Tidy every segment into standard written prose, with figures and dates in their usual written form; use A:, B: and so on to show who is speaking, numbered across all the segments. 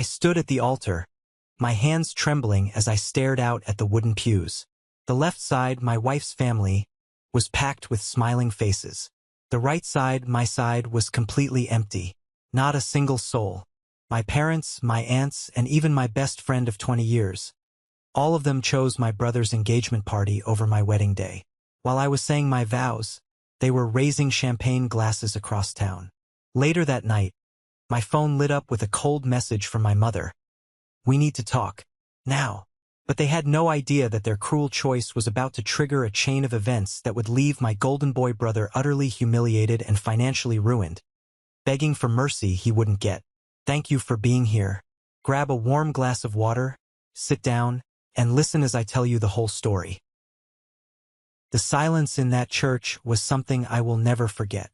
A: I stood at the altar, my hands trembling as I stared out at the wooden pews. The left side, my wife's family, was packed with smiling faces. The right side, my side, was completely empty. Not a single soul. My parents, my aunts, and even my best friend of 20 years. All of them chose my brother's engagement party over my wedding day. While I was saying my vows, they were raising champagne glasses across town. Later that night, my phone lit up with a cold message from my mother. "We need to talk. Now." But they had no idea that their cruel choice was about to trigger a chain of events that would leave my golden boy brother utterly humiliated and financially ruined. Begging for mercy he wouldn't get. "Thank you for being here. Grab a warm glass of water, sit down, and listen as I tell you the whole story." The silence in that church was something I will never forget.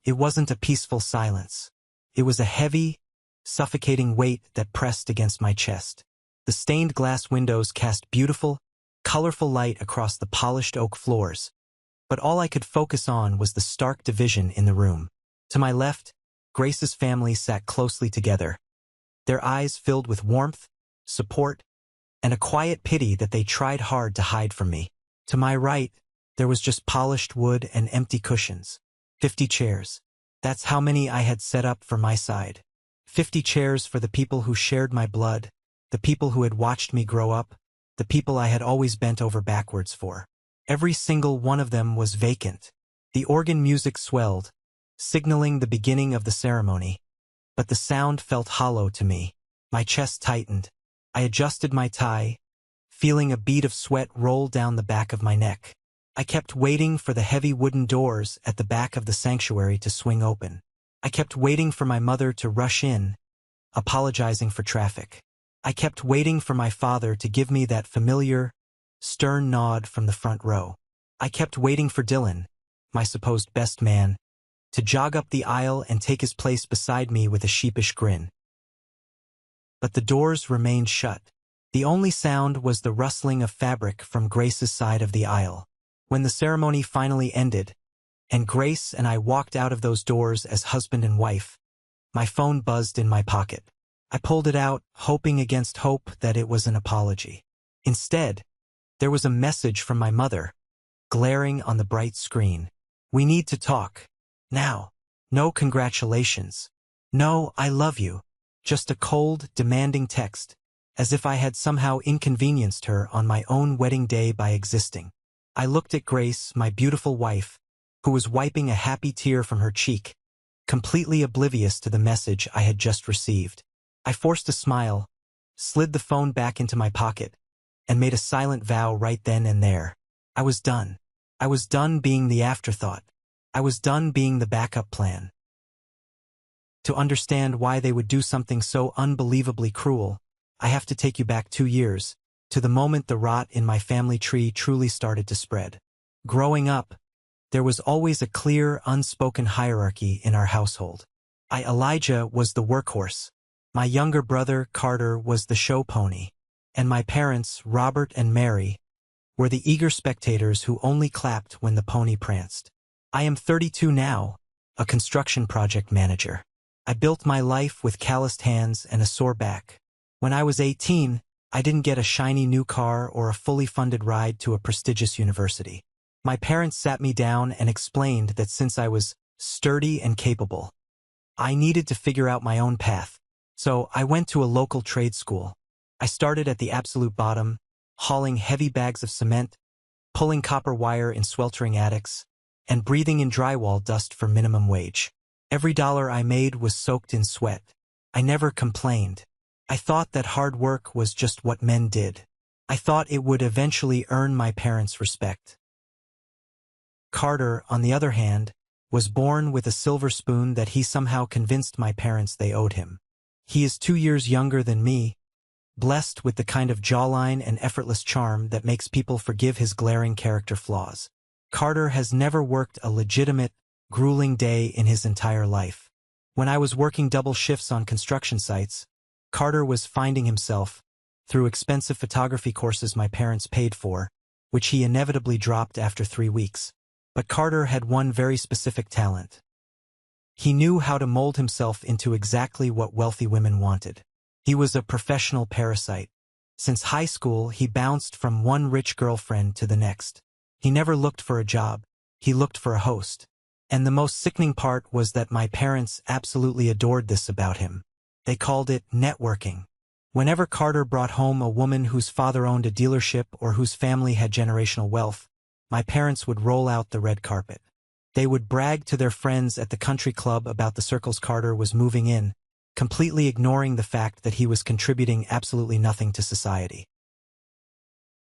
A: It wasn't a peaceful silence. It was a heavy, suffocating weight that pressed against my chest. The stained glass windows cast beautiful, colorful light across the polished oak floors, but all I could focus on was the stark division in the room. To my left, Grace's family sat closely together, their eyes filled with warmth, support, and a quiet pity that they tried hard to hide from me. To my right, there was just polished wood and empty cushions. 50 chairs. That's how many I had set up for my side. 50 chairs for the people who shared my blood, the people who had watched me grow up, the people I had always bent over backwards for. Every single one of them was vacant. The organ music swelled, signaling the beginning of the ceremony, but the sound felt hollow to me. My chest tightened. I adjusted my tie, feeling a bead of sweat roll down the back of my neck. I kept waiting for the heavy wooden doors at the back of the sanctuary to swing open. I kept waiting for my mother to rush in, apologizing for traffic. I kept waiting for my father to give me that familiar, stern nod from the front row. I kept waiting for Dylan, my supposed best man, to jog up the aisle and take his place beside me with a sheepish grin. But the doors remained shut. The only sound was the rustling of fabric from Grace's side of the aisle. When the ceremony finally ended, and Grace and I walked out of those doors as husband and wife, my phone buzzed in my pocket. I pulled it out, hoping against hope that it was an apology. Instead, there was a message from my mother, glaring on the bright screen. "We need to talk. Now. No congratulations. No, I love you." Just a cold, demanding text, as if I had somehow inconvenienced her on my own wedding day by existing. I looked at Grace, my beautiful wife, who was wiping a happy tear from her cheek, completely oblivious to the message I had just received. I forced a smile, slid the phone back into my pocket, and made a silent vow right then and there. I was done. I was done being the afterthought. I was done being the backup plan. To understand why they would do something so unbelievably cruel, I have to take you back 2 years, to the moment the rot in my family tree truly started to spread. Growing up, there was always a clear, unspoken hierarchy in our household. Elijah was the workhorse. My younger brother, Carter, was the show pony, and my parents, Robert and Mary, were the eager spectators who only clapped when the pony pranced. I am 32 now, a construction project manager. I built my life with calloused hands and a sore back. When I was 18, I didn't get a shiny new car or a fully funded ride to a prestigious university. My parents sat me down and explained that since I was sturdy and capable, I needed to figure out my own path. So I went to a local trade school. I started at the absolute bottom, hauling heavy bags of cement, pulling copper wire in sweltering attics, and breathing in drywall dust for minimum wage. Every dollar I made was soaked in sweat. I never complained. I thought that hard work was just what men did. I thought it would eventually earn my parents' respect. Carter, on the other hand, was born with a silver spoon that he somehow convinced my parents they owed him. He is 2 years younger than me, blessed with the kind of jawline and effortless charm that makes people forgive his glaring character flaws. Carter has never worked a legitimate, grueling day in his entire life. When I was working double shifts on construction sites, Carter was finding himself, through expensive photography courses my parents paid for, which he inevitably dropped after 3 weeks. But Carter had one very specific talent. He knew how to mold himself into exactly what wealthy women wanted. He was a professional parasite. Since high school, he bounced from one rich girlfriend to the next. He never looked for a job. He looked for a host. And the most sickening part was that my parents absolutely adored this about him. They called it networking. Whenever Carter brought home a woman whose father owned a dealership or whose family had generational wealth, my parents would roll out the red carpet. They would brag to their friends at the country club about the circles Carter was moving in, completely ignoring the fact that he was contributing absolutely nothing to society.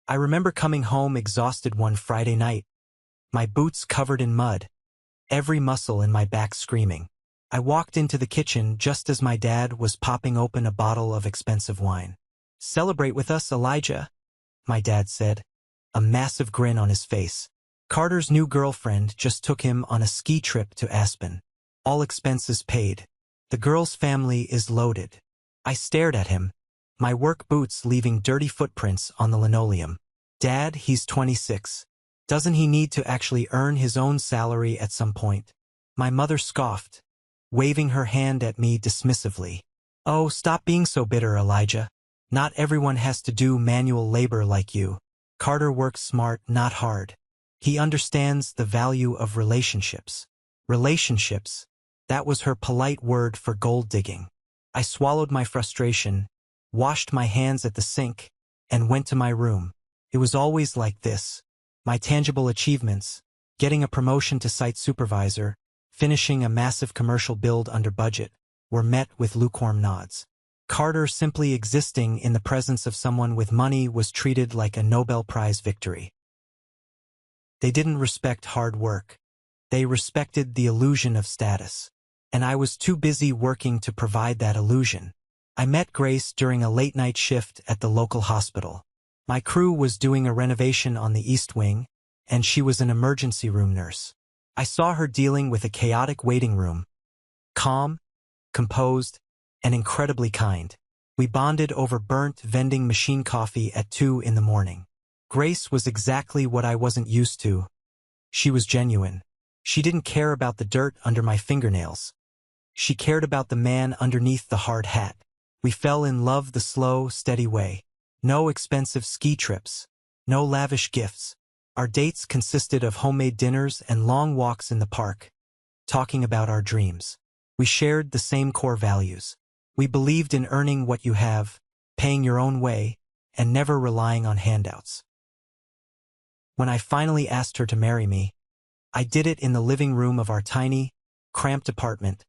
A: I remember coming home exhausted one Friday night, my boots covered in mud, every muscle in my back screaming. I walked into the kitchen just as my dad was popping open a bottle of expensive wine. "Celebrate with us, Elijah," my dad said, a massive grin on his face. Carter's new girlfriend just took him on a ski trip to Aspen. All expenses paid. The girl's family is loaded. I stared at him, my work boots leaving dirty footprints on the linoleum. "Dad, he's 26. Doesn't he need to actually earn his own salary at some point?" My mother scoffed, waving her hand at me dismissively. "Oh, stop being so bitter, Elijah. Not everyone has to do manual labor like you. Carter works smart, not hard. He understands the value of relationships." Relationships. That was her polite word for gold digging. I swallowed my frustration, washed my hands at the sink, and went to my room. It was always like this. My tangible achievements, getting a promotion to site supervisor, finishing a massive commercial build under budget, were met with lukewarm nods. Carter simply existing in the presence of someone with money was treated like a Nobel Prize victory. They didn't respect hard work. They respected the illusion of status. And I was too busy working to provide that illusion. I met Grace during a late-night shift at the local hospital. My crew was doing a renovation on the East Wing, and she was an emergency room nurse. I saw her dealing with a chaotic waiting room. Calm, composed, and incredibly kind. We bonded over burnt vending machine coffee at 2 in the morning. Grace was exactly what I wasn't used to. She was genuine. She didn't care about the dirt under my fingernails. She cared about the man underneath the hard hat. We fell in love the slow, steady way. No expensive ski trips. No lavish gifts. Our dates consisted of homemade dinners and long walks in the park, talking about our dreams. We shared the same core values. We believed in earning what you have, paying your own way, and never relying on handouts. When I finally asked her to marry me, I did it in the living room of our tiny, cramped apartment,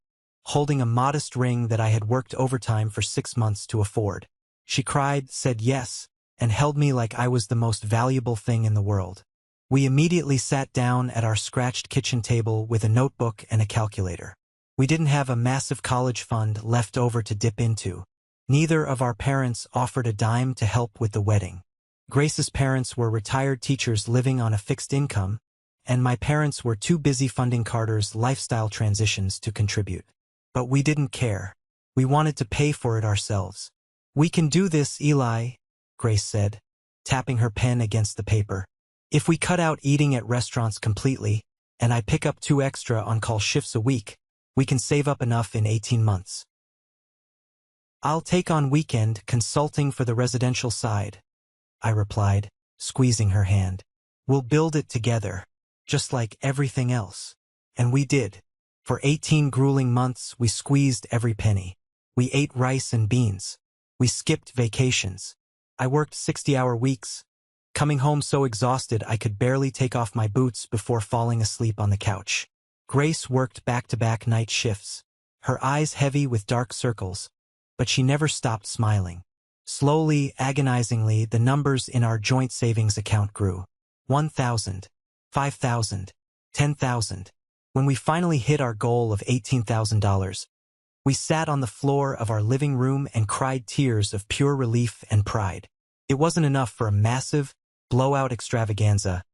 A: holding a modest ring that I had worked overtime for 6 months to afford. She cried, said yes, and held me like I was the most valuable thing in the world. We immediately sat down at our scratched kitchen table with a notebook and a calculator. We didn't have a massive college fund left over to dip into. Neither of our parents offered a dime to help with the wedding. Grace's parents were retired teachers living on a fixed income, and my parents were too busy funding Carter's lifestyle transitions to contribute. But we didn't care. We wanted to pay for it ourselves. "We can do this, Eli," Grace said, tapping her pen against the paper. "If we cut out eating at restaurants completely, and I pick up 2 extra on-call shifts a week, we can save up enough in 18 months. I'll take on weekend consulting for the residential side," I replied, squeezing her hand. "We'll build it together, just like everything else." And we did. For 18 grueling months, we squeezed every penny. We ate rice and beans. We skipped vacations. I worked 60-hour weeks, coming home so exhausted I could barely take off my boots before falling asleep on the couch. Grace worked back-to-back night shifts, her eyes heavy with dark circles, but she never stopped smiling. Slowly, agonizingly, the numbers in our joint savings account grew. 1,000, 5,000, 10,000. When we finally hit our goal of $18,000, we sat on the floor of our living room and cried tears of pure relief and pride. It wasn't enough for a massive, blowout extravaganza,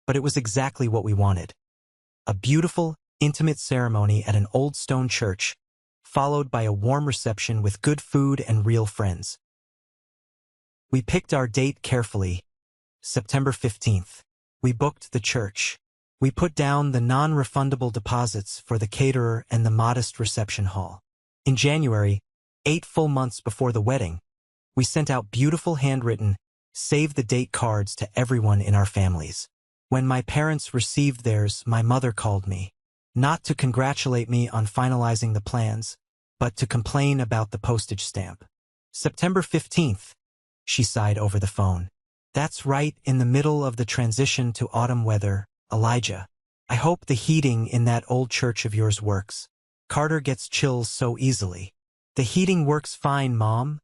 A: but it was exactly what we wanted. A beautiful, intimate ceremony at an old stone church, followed by a warm reception with good food and real friends. We picked our date carefully, September 15th. We booked the church. We put down the non-refundable deposits for the caterer and the modest reception hall. In January, 8 full months before the wedding, we sent out beautiful handwritten, save-the-date cards to everyone in our families. When my parents received theirs, my mother called me. Not to congratulate me on finalizing the plans, but to complain about the postage stamp. September 15th, she sighed over the phone. That's right in the middle of the transition to autumn weather, Elijah. I hope the heating in that old church of yours works. Carter gets chills so easily. The heating works fine, Mom,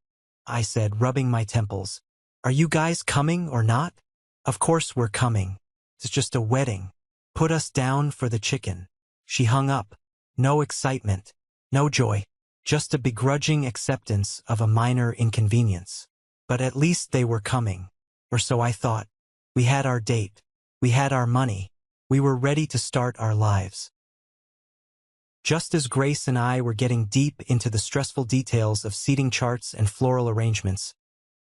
A: I said, rubbing my temples. Are you guys coming or not? Of course we're coming. It's just a wedding. Put us down for the chicken. She hung up. No excitement. No joy. Just a begrudging acceptance of a minor inconvenience. But at least they were coming. Or so I thought. We had our date. We had our money. We were ready to start our lives. Just as Grace and I were getting deep into the stressful details of seating charts and floral arrangements,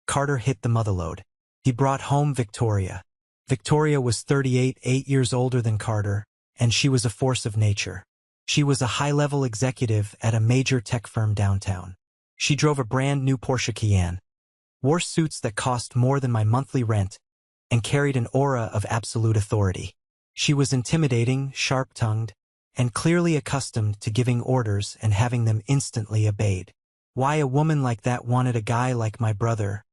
A: Carter hit the motherlode. He brought home Victoria. Victoria was 38, 8 years older than Carter, and she was a force of nature. She was a high-level executive at a major tech firm downtown. She drove a brand-new Porsche Cayenne, wore suits that cost more than my monthly rent, and carried an aura of absolute authority. She was intimidating, sharp-tongued, and clearly accustomed to giving orders and having them instantly obeyed. Why a woman like that wanted a guy like my brother,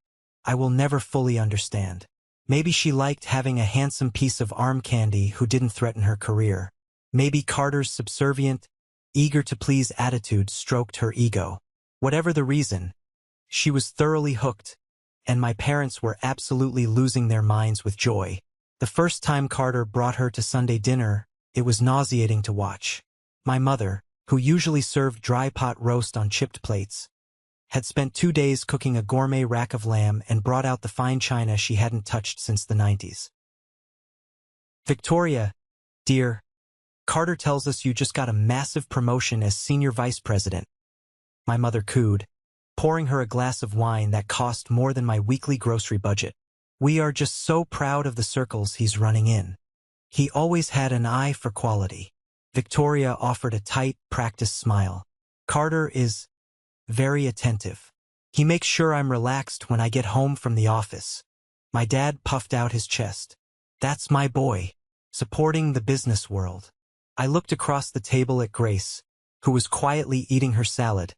A: I will never fully understand. Maybe she liked having a handsome piece of arm candy who didn't threaten her career. Maybe Carter's subservient, eager-to-please attitude stroked her ego. Whatever the reason, she was thoroughly hooked, and my parents were absolutely losing their minds with joy. The first time Carter brought her to Sunday dinner, it was nauseating to watch. My mother, who usually served dry pot roast on chipped plates, had spent 2 days cooking a gourmet rack of lamb and brought out the fine china she hadn't touched since the 90s. Victoria, dear, Carter tells us you just got a massive promotion as senior vice president. My mother cooed, pouring her a glass of wine that cost more than my weekly grocery budget. We are just so proud of the circles he's running in. He always had an eye for quality. Victoria offered a tight, practiced smile. Carter is very attentive. He makes sure I'm relaxed when I get home from the office. My dad puffed out his chest. That's my boy, supporting the business world. I looked across the table at Grace, who was quietly eating her salad,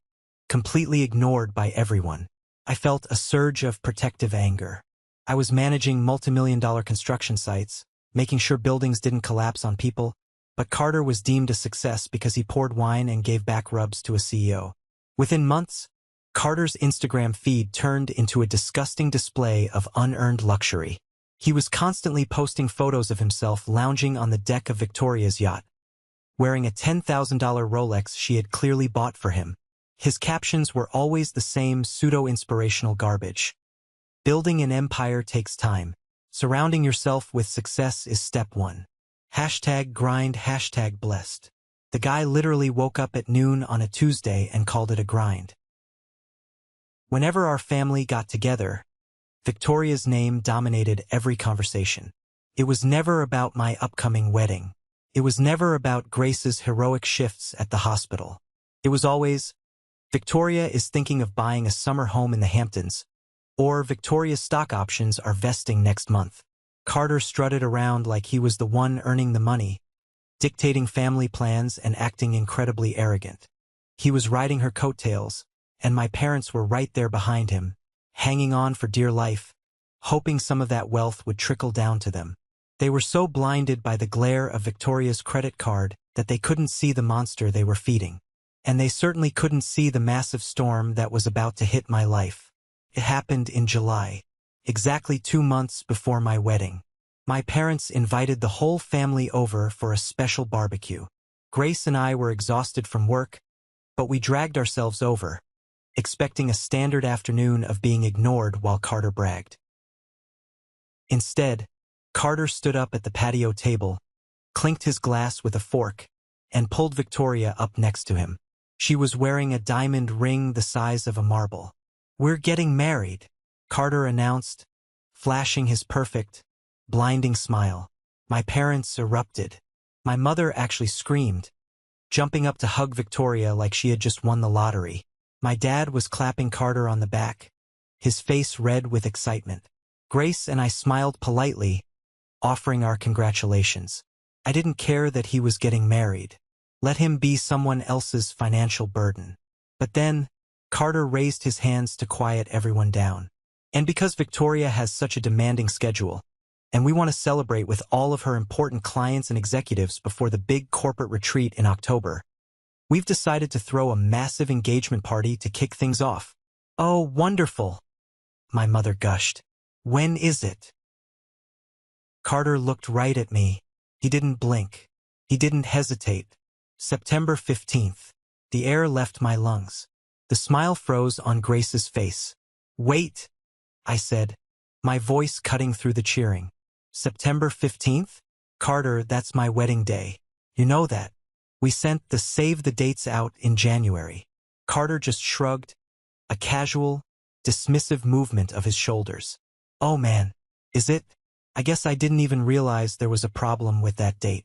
A: completely ignored by everyone. I felt a surge of protective anger. I was managing multi-million-dollar construction sites, making sure buildings didn't collapse on people, but Carter was deemed a success because he poured wine and gave back rubs to a CEO. Within months, Carter's Instagram feed turned into a disgusting display of unearned luxury. He was constantly posting photos of himself lounging on the deck of Victoria's yacht, wearing a $10,000 Rolex she had clearly bought for him. His captions were always the same pseudo-inspirational garbage. Building an empire takes time. Surrounding yourself with success is step 1. #grind, #blessed. The guy literally woke up at noon on a Tuesday and called it a grind. Whenever our family got together, Victoria's name dominated every conversation. It was never about my upcoming wedding. It was never about Grace's heroic shifts at the hospital. It was always, Victoria is thinking of buying a summer home in the Hamptons, or Victoria's stock options are vesting next month. Carter strutted around like he was the one earning the money, dictating family plans and acting incredibly arrogant. He was riding her coattails, and my parents were right there behind him, hanging on for dear life, hoping some of that wealth would trickle down to them. They were so blinded by the glare of Victoria's credit card that they couldn't see the monster they were feeding. And they certainly couldn't see the massive storm that was about to hit my life. It happened in July, exactly 2 months before my wedding. My parents invited the whole family over for a special barbecue. Grace and I were exhausted from work, but we dragged ourselves over, expecting a standard afternoon of being ignored while Carter bragged. Instead, Carter stood up at the patio table, clinked his glass with a fork, and pulled Victoria up next to him. She was wearing a diamond ring the size of a marble. "We're getting married," Carter announced, flashing his perfect, blinding smile. My parents erupted. My mother actually screamed, jumping up to hug Victoria like she had just won the lottery. My dad was clapping Carter on the back, his face red with excitement. Grace and I smiled politely, offering our congratulations. I didn't care that he was getting married. Let him be someone else's financial burden. But then, Carter raised his hands to quiet everyone down. And because Victoria has such a demanding schedule, and we want to celebrate with all of her important clients and executives before the big corporate retreat in October, we've decided to throw a massive engagement party to kick things off. Oh, wonderful, my mother gushed. When is it? Carter looked right at me. He didn't blink. He didn't hesitate. September 15th. The air left my lungs. The smile froze on Grace's face. Wait, I said, my voice cutting through the cheering. September 15th? Carter, that's my wedding day. You know that. We sent the save the dates out in January. Carter just shrugged, a casual, dismissive movement of his shoulders. Oh man, is it? I guess I didn't even realize there was a problem with that date.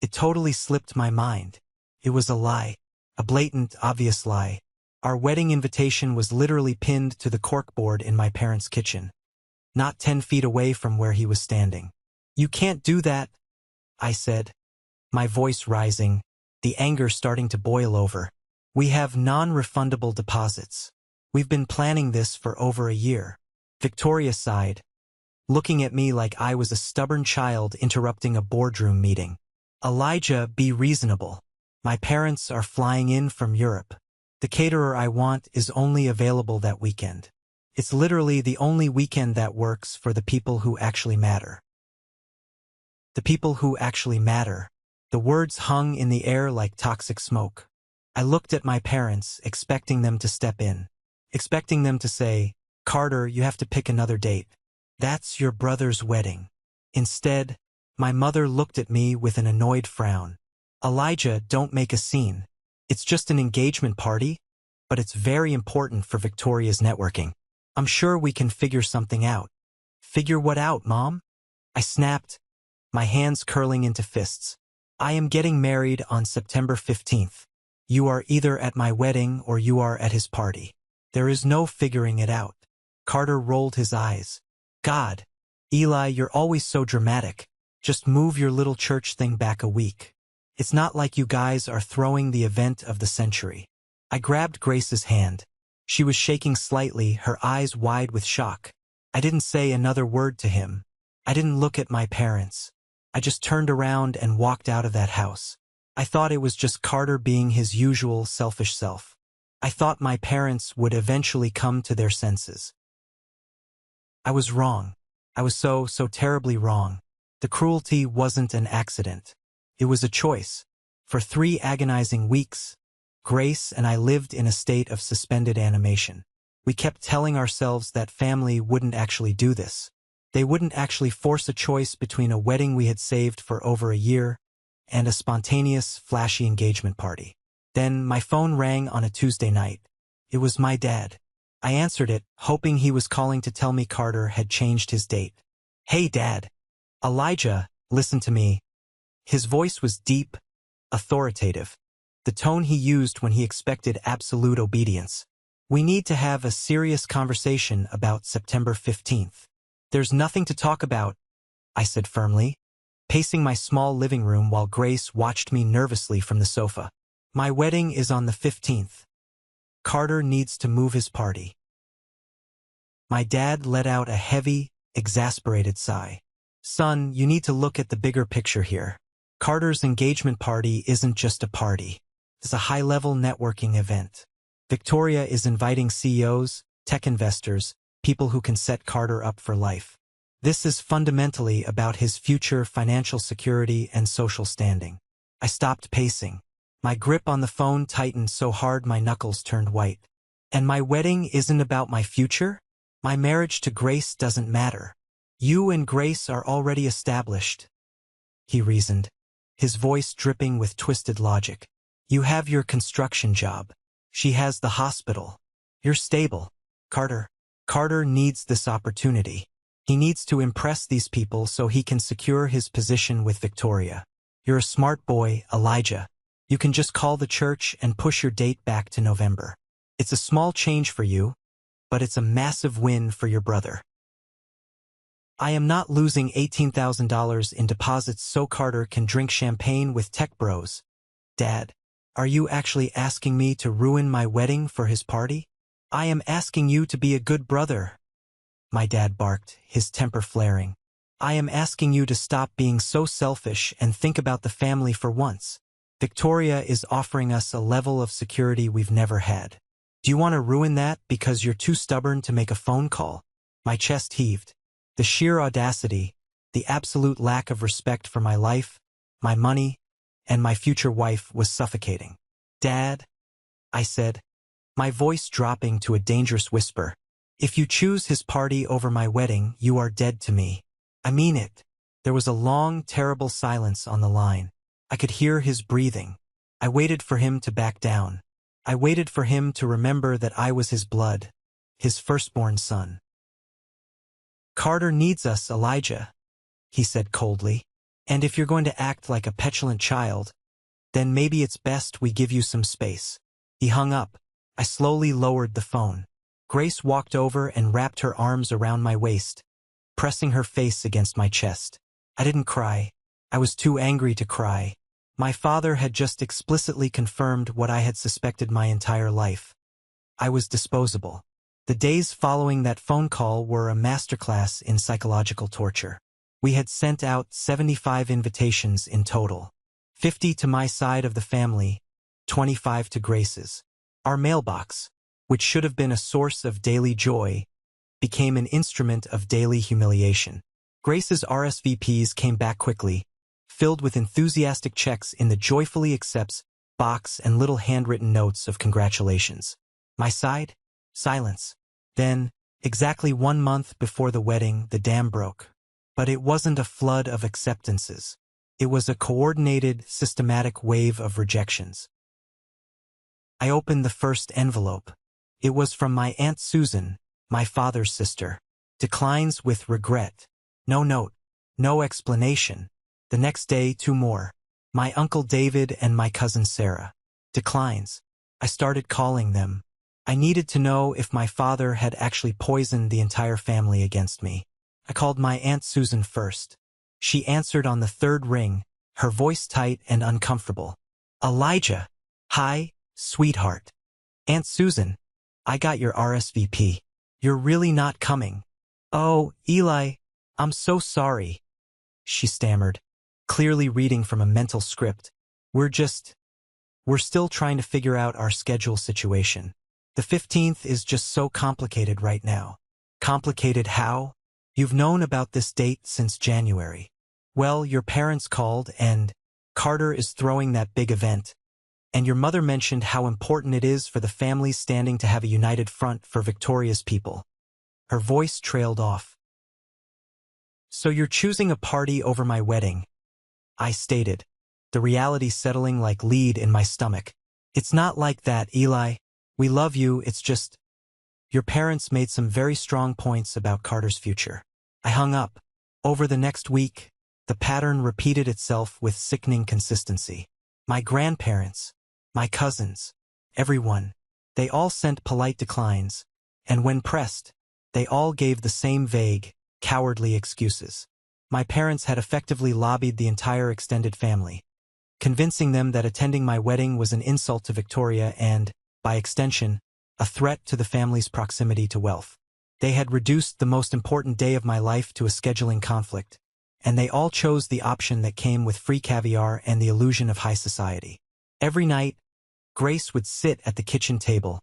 A: It totally slipped my mind. It was a lie. A blatant, obvious lie. Our wedding invitation was literally pinned to the corkboard in my parents' kitchen, not 10 feet away from where he was standing. You can't do that, I said, my voice rising, the anger starting to boil over. We have non-refundable deposits. We've been planning this for over a year. Victoria sighed, looking at me like I was a stubborn child interrupting a boardroom meeting. Elijah, be reasonable. My parents are flying in from Europe. The caterer I want is only available that weekend. It's literally the only weekend that works for the people who actually matter. The people who actually matter. The words hung in the air like toxic smoke. I looked at my parents, expecting them to step in. Expecting them to say, Carter, you have to pick another date. That's your brother's wedding. Instead, my mother looked at me with an annoyed frown. Elijah, don't make a scene. It's just an engagement party, but it's very important for Victoria's networking. I'm sure we can figure something out. Figure what out, Mom? I snapped, my hands curling into fists. I am getting married on September 15th. You are either at my wedding or you are at his party. There is no figuring it out. Carter rolled his eyes. God, Eli, you're always so dramatic. Just move your little church thing back a week. It's not like you guys are throwing the event of the century. I grabbed Grace's hand. She was shaking slightly, her eyes wide with shock. I didn't say another word to him. I didn't look at my parents. I just turned around and walked out of that house. I thought it was just Carter being his usual selfish self. I thought my parents would eventually come to their senses. I was wrong. I was so terribly wrong. The cruelty wasn't an accident. It was a choice. For 3 agonizing weeks, Grace and I lived in a state of suspended animation. We kept telling ourselves that family wouldn't actually do this. They wouldn't actually force a choice between a wedding we had saved for over a year and a spontaneous, flashy engagement party. Then my phone rang on a Tuesday night. It was my dad. I answered it, hoping he was calling to tell me Carter had changed his date. Hey, Dad. Elijah, listen to me. His voice was deep, authoritative, the tone he used when he expected absolute obedience. We need to have a serious conversation about September 15th. There's nothing to talk about, I said firmly, pacing my small living room while Grace watched me nervously from the sofa. My wedding is on the 15th. Carter needs to move his party. My dad let out a heavy, exasperated sigh. Son, you need to look at the bigger picture here. Carter's engagement party isn't just a party. It's a high-level networking event. Victoria is inviting CEOs, tech investors, people who can set Carter up for life. This is fundamentally about his future financial security and social standing. I stopped pacing. My grip on the phone tightened so hard my knuckles turned white. And my wedding isn't about my future? My marriage to Grace doesn't matter. You and Grace are already established, he reasoned, his voice dripping with twisted logic. You have your construction job. She has the hospital. You're stable. Carter needs this opportunity. He needs to impress these people so he can secure his position with Victoria. You're a smart boy, Elijah. You can just call the church and push your date back to November. It's a small change for you, but it's a massive win for your brother. I am not losing $18,000 in deposits so Carter can drink champagne with tech bros. Dad, are you actually asking me to ruin my wedding for his party? I am asking you to be a good brother. My dad barked, his temper flaring. I am asking you to stop being so selfish and think about the family for once. Victoria is offering us a level of security we've never had. Do you want to ruin that because you're too stubborn to make a phone call? My chest heaved. The sheer audacity, the absolute lack of respect for my life, my money, and my future wife was suffocating. Dad, I said, my voice dropping to a dangerous whisper, if you choose his party over my wedding, you are dead to me. I mean it. There was a long, terrible silence on the line. I could hear his breathing. I waited for him to back down. I waited for him to remember that I was his blood, his firstborn son. Carter needs us, Elijah, he said coldly. And if you're going to act like a petulant child, then maybe it's best we give you some space. He hung up. I slowly lowered the phone. Grace walked over and wrapped her arms around my waist, pressing her face against my chest. I didn't cry. I was too angry to cry. My father had just explicitly confirmed what I had suspected my entire life. I was disposable. The days following that phone call were a masterclass in psychological torture. We had sent out 75 invitations in total. 50 to my side of the family, 25 to Grace's. Our mailbox, which should have been a source of daily joy, became an instrument of daily humiliation. Grace's RSVPs came back quickly, filled with enthusiastic checks in the joyfully accepts box and little handwritten notes of congratulations. My side? Silence. Then, exactly 1 month before the wedding, the dam broke. But it wasn't a flood of acceptances. It was a coordinated, systematic wave of rejections. I opened the first envelope. It was from my Aunt Susan, my father's sister. Declines with regret. No note. No explanation. The next day, 2 more. My Uncle David and my cousin Sarah. Declines. I started calling them. I needed to know if my father had actually poisoned the entire family against me. I called my Aunt Susan first. She answered on the 3rd ring, her voice tight and uncomfortable. Elijah. Hi, sweetheart. Aunt Susan, I got your RSVP. You're really not coming. Oh, Eli, I'm so sorry. She stammered, clearly reading from a mental script. We're still trying to figure out our schedule situation. The 15th is just so complicated right now. Complicated how? You've known about this date since January. Well, your parents called and Carter is throwing that big event. And your mother mentioned how important it is for the families standing to have a united front for Victoria's people. Her voice trailed off. So you're choosing a party over my wedding, I stated, the reality settling like lead in my stomach. It's not like that, Eli. We love you, it's just, your parents made some very strong points about Carter's future. I hung up. Over the next week, the pattern repeated itself with sickening consistency. My grandparents, my cousins, everyone, they all sent polite declines, and when pressed, they all gave the same vague, cowardly excuses. My parents had effectively lobbied the entire extended family, convincing them that attending my wedding was an insult to Victoria and, by extension, a threat to the family's proximity to wealth. They had reduced the most important day of my life to a scheduling conflict, and they all chose the option that came with free caviar and the illusion of high society. Every night, Grace would sit at the kitchen table,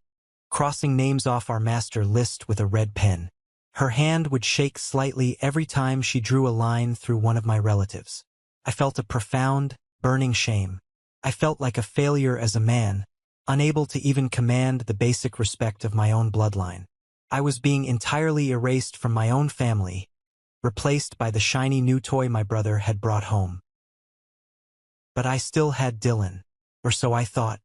A: crossing names off our master list with a red pen. Her hand would shake slightly every time she drew a line through one of my relatives. I felt a profound, burning shame. I felt like a failure as a man, unable to even command the basic respect of my own bloodline. I was being entirely erased from my own family, replaced by the shiny new toy my brother had brought home. But I still had Dylan, or so I thought.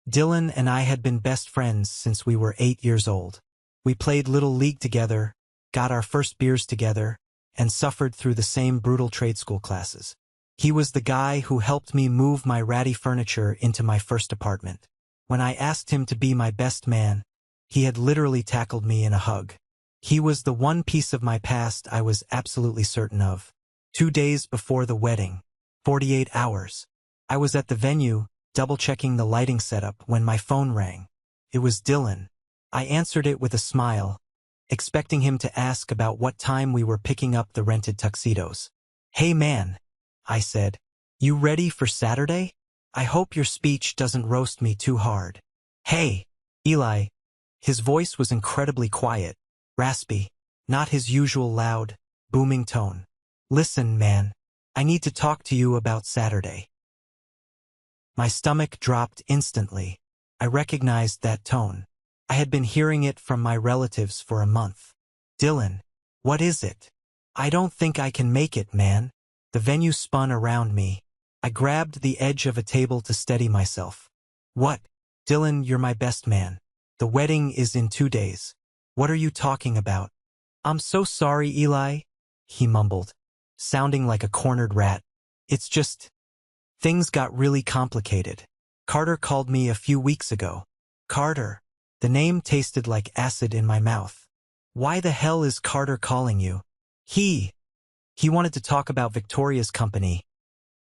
A: Dylan and I had been best friends since we were 8 years old. We played Little League together, got our first beers together, and suffered through the same brutal trade school classes. He was the guy who helped me move my ratty furniture into my first apartment. When I asked him to be my best man, He had literally tackled me in a hug. He was the one piece of my past I was absolutely certain of. 2 days before the wedding. 48 hours. I was at the venue, double-checking the lighting setup when my phone rang. It was Dylan. I answered it with a smile, expecting him to ask about what time we were picking up the rented tuxedos. "Hey man," I said. "You ready for Saturday? I hope your speech doesn't roast me too hard." "Hey, Eli." His voice was incredibly quiet, raspy, not his usual loud, booming tone. "Listen, man. I need to talk to you about Saturday." My stomach dropped instantly. I recognized that tone. I had been hearing it from my relatives for a month. "Dylan, what is it?" "I don't think I can make it, man." The venue spun around me. I grabbed the edge of a table to steady myself. "What?" "Dylan, you're my best man. The wedding is in 2 days. What are you talking about?" "I'm so sorry, Eli," he mumbled, sounding like a cornered rat. "It's just, things got really complicated. Carter called me a few weeks ago." "Carter?" The name tasted like acid in my mouth. "Why the hell is Carter calling you?" He wanted to talk about Victoria's company,"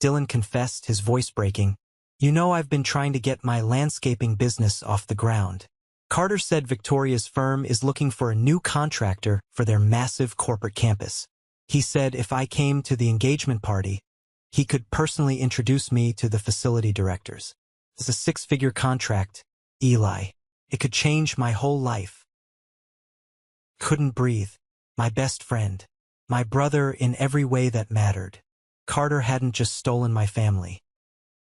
A: Dylan confessed, his voice breaking. "You know, I've been trying to get my landscaping business off the ground. Carter said Victoria's firm is looking for a new contractor for their massive corporate campus. He said if I came to the engagement party, he could personally introduce me to the facility directors. It's a 6-figure contract, Eli. It could change my whole life." Couldn't breathe. My best friend. My brother in every way that mattered. Carter hadn't just stolen my family.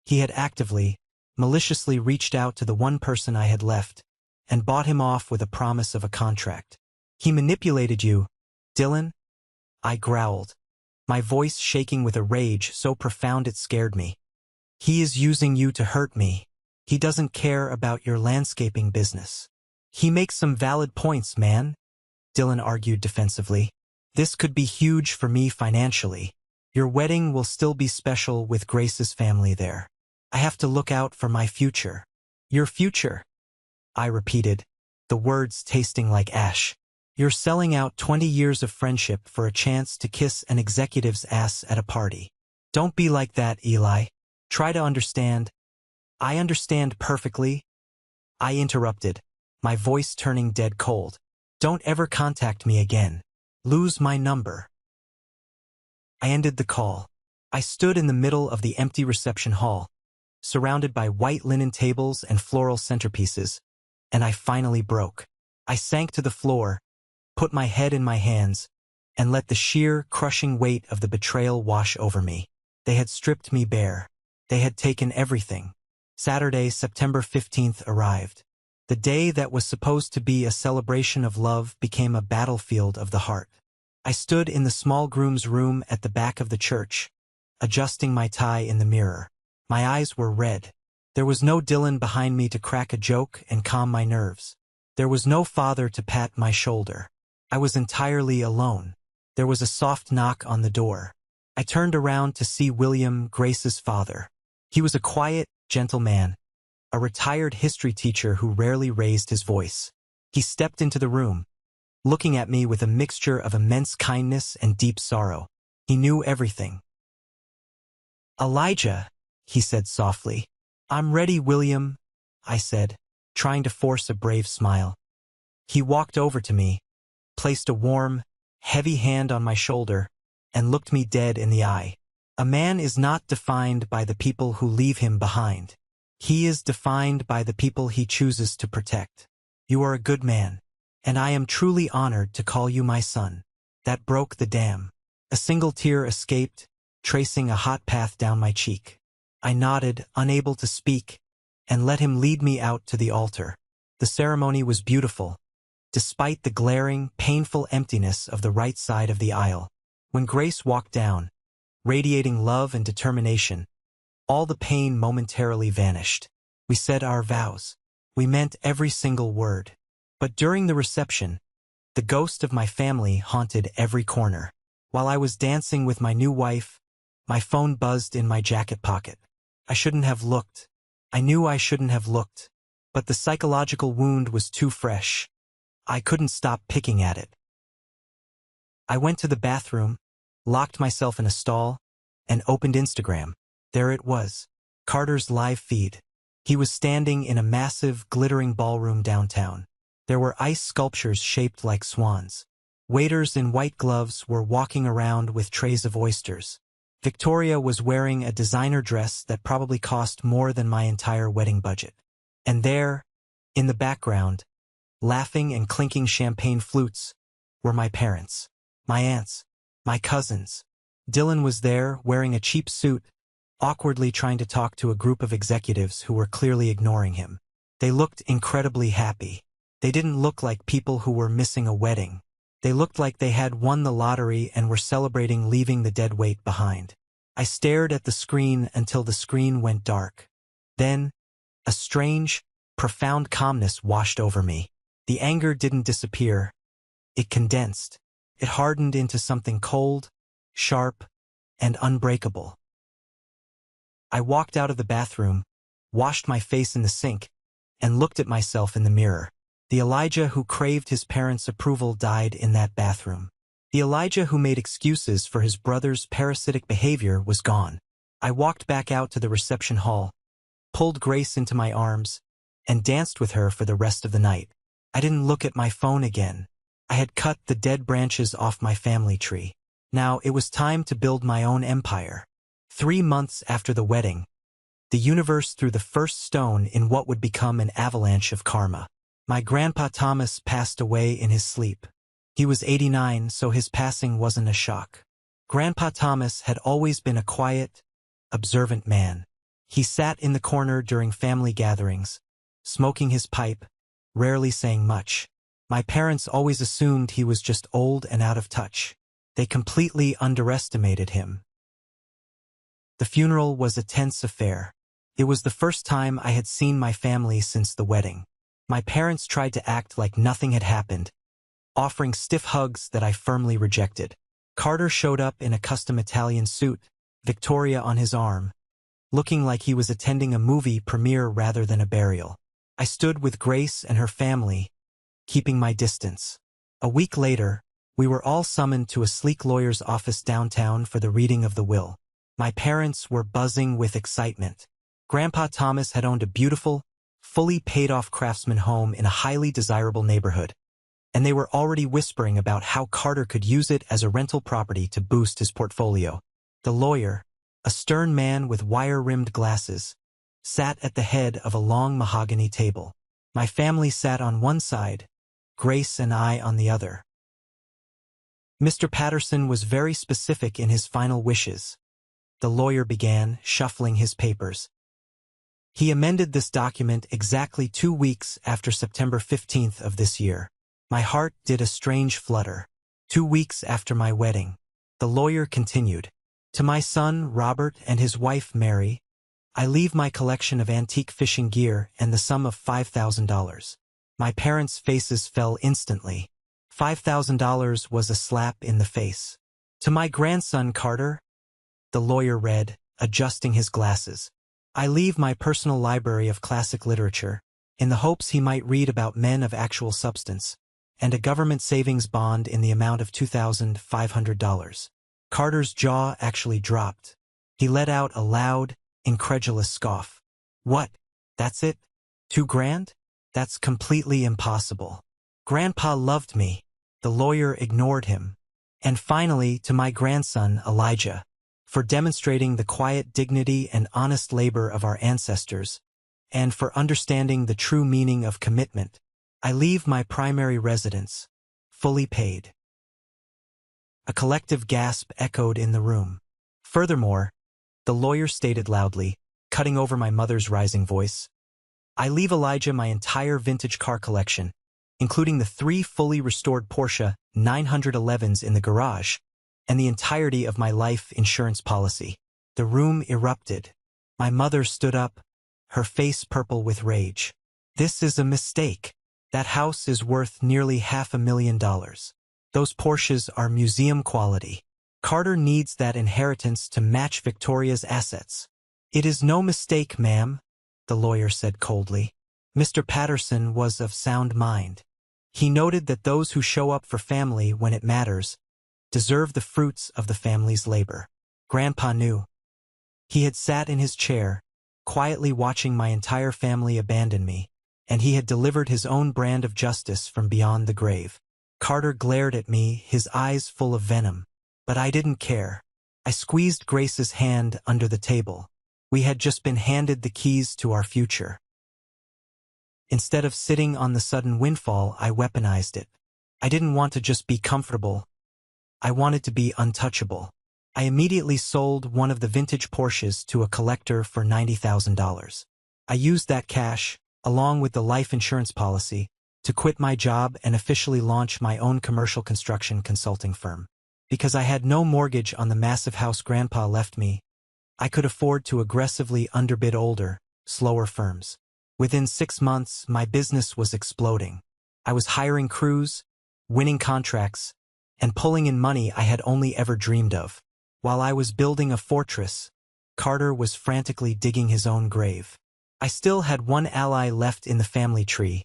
A: He had actively, maliciously reached out to the one person I had left and bought him off with a promise of a contract. "He manipulated you, Dylan?" I growled, my voice shaking with a rage so profound it scared me. "He is using you to hurt me. He doesn't care about your landscaping business." "He makes some valid points, man," Dylan argued defensively. "This could be huge for me financially. Your wedding will still be special with Grace's family there. I have to look out for my future." "Your future?" I repeated, the words tasting like ash. "You're selling out 20 years of friendship for a chance to kiss an executive's ass at a party. Don't be like that, Eli. Try to understand." "I understand perfectly," I interrupted, my voice turning dead cold. "Don't ever contact me again. Lose my number." I ended the call. I stood in the middle of the empty reception hall, surrounded by white linen tables and floral centerpieces, and I finally broke. I sank to the floor, put my head in my hands, and let the sheer, crushing weight of the betrayal wash over me. They had stripped me bare. They had taken everything. Saturday, September 15th arrived. The day that was supposed to be a celebration of love became a battlefield of the heart. I stood in the small groom's room at the back of the church, adjusting my tie in the mirror. My eyes were red. There was no Dylan behind me to crack a joke and calm my nerves. There was no father to pat my shoulder. I was entirely alone. There was a soft knock on the door. I turned around to see William, Grace's father. He was a quiet, gentle man, a retired history teacher who rarely raised his voice. He stepped into the room, looking at me with a mixture of immense kindness and deep sorrow. He knew everything. "Elijah," he said softly. "I'm ready, William," I said, trying to force a brave smile. He walked over to me, placed a warm, heavy hand on my shoulder, and looked me dead in the eye. "A man is not defined by the people who leave him behind. He is defined by the people he chooses to protect. You are a good man, and I am truly honored to call you my son." That broke the dam. A single tear escaped, tracing a hot path down my cheek. I nodded, unable to speak, and let him lead me out to the altar. The ceremony was beautiful, despite the glaring, painful emptiness of the right side of the aisle. When Grace walked down, radiating love and determination, all the pain momentarily vanished. We said our vows. We meant every single word. But during the reception, the ghost of my family haunted every corner. While I was dancing with my new wife, my phone buzzed in my jacket pocket. I shouldn't have looked. I knew I shouldn't have looked. but the psychological wound was too fresh. I couldn't stop picking at it. I went to the bathroom, locked myself in a stall, and opened Instagram. There it was, Carter's live feed. He was standing in a massive, glittering ballroom downtown. There were ice sculptures shaped like swans. Waiters in white gloves were walking around with trays of oysters. Victoria was wearing a designer dress that probably cost more than my entire wedding budget. And there, in the background, laughing and clinking champagne flutes, were my parents, my aunts, my cousins. Dylan was there, wearing a cheap suit, awkwardly trying to talk to a group of executives who were clearly ignoring him. They looked incredibly happy. They didn't look like people who were missing a wedding. They looked like they had won the lottery and were celebrating leaving the dead weight behind. I stared at the screen until the screen went dark. Then, a strange, profound calmness washed over me. The anger didn't disappear. It condensed. It hardened into something cold, sharp, and unbreakable. I walked out of the bathroom, washed my face in the sink, and looked at myself in the mirror. The Elijah who craved his parents' approval died in that bathroom. The Elijah who made excuses for his brother's parasitic behavior was gone. I walked back out to the reception hall, pulled Grace into my arms, and danced with her for the rest of the night. I didn't look at my phone again. I had cut the dead branches off my family tree. Now it was time to build my own empire. 3 months after the wedding, the universe threw the first stone in what would become an avalanche of karma. My grandpa Thomas passed away in his sleep. He was 89, so his passing wasn't a shock. Grandpa Thomas had always been a quiet, observant man. He sat in the corner during family gatherings, smoking his pipe, rarely saying much. My parents always assumed he was just old and out of touch. They completely underestimated him. The funeral was a tense affair. It was the first time I had seen my family since the wedding. My parents tried to act like nothing had happened, offering stiff hugs that I firmly rejected. Carter showed up in a custom Italian suit, Victoria on his arm, looking like he was attending a movie premiere rather than a burial. I stood with Grace and her family, keeping my distance. A week later, we were all summoned to a sleek lawyer's office downtown for the reading of the will. My parents were buzzing with excitement. Grandpa Thomas had owned a beautiful, fully paid-off craftsman home in a highly desirable neighborhood, and they were already whispering about how Carter could use it as a rental property to boost his portfolio. The lawyer, a stern man with wire-rimmed glasses, sat at the head of a long mahogany table. My family sat on one side, Grace and I on the other. Mr. Patterson was very specific in his final wishes. The lawyer began, shuffling his papers. He amended this document exactly 2 weeks after September 15th of this year. My heart did a strange flutter. 2 weeks after my wedding. The lawyer continued. To my son, Robert, and his wife, Mary, I leave my collection of antique fishing gear and the sum of $5,000. My parents' faces fell instantly. $5,000 was a slap in the face. To my grandson, Carter, the lawyer read, adjusting his glasses. I leave my personal library of classic literature, in the hopes he might read about men of actual substance, and a government savings bond in the amount of $2,500. Carter's jaw actually dropped. He let out a loud, incredulous scoff. What? That's it? $2,000? That's completely impossible. Grandpa loved me. The lawyer ignored him. And finally, to my grandson, Elijah, for demonstrating the quiet dignity and honest labor of our ancestors, and for understanding the true meaning of commitment, I leave my primary residence, fully paid. A collective gasp echoed in the room. Furthermore, the lawyer stated loudly, cutting over my mother's rising voice, I leave Elijah my entire vintage car collection, including the 3 fully restored Porsche 911s in the garage, and the entirety of my life insurance policy. The room erupted. My mother stood up, her face purple with rage. This is a mistake. That house is worth nearly $500,000. Those Porsches are museum quality. Carter needs that inheritance to match Victoria's assets. It is no mistake, ma'am, the lawyer said coldly. Mr. Patterson was of sound mind. He noted that those who show up for family when it matters deserve the fruits of the family's labor. Grandpa knew. He had sat in his chair, quietly watching my entire family abandon me, and he had delivered his own brand of justice from beyond the grave. Carter glared at me, his eyes full of venom. But I didn't care. I squeezed Grace's hand under the table. We had just been handed the keys to our future. Instead of sitting on the sudden windfall, I weaponized it. I didn't want to just be comfortable. I wanted to be untouchable. I immediately sold one of the vintage Porsches to a collector for $90,000. I used that cash, along with the life insurance policy, to quit my job and officially launch my own commercial construction consulting firm. Because I had no mortgage on the massive house Grandpa left me, I could afford to aggressively underbid older, slower firms. Within 6 months, my business was exploding. I was hiring crews, winning contracts, and pulling in money I had only ever dreamed of. While I was building a fortress, Carter was frantically digging his own grave. I still had one ally left in the family tree,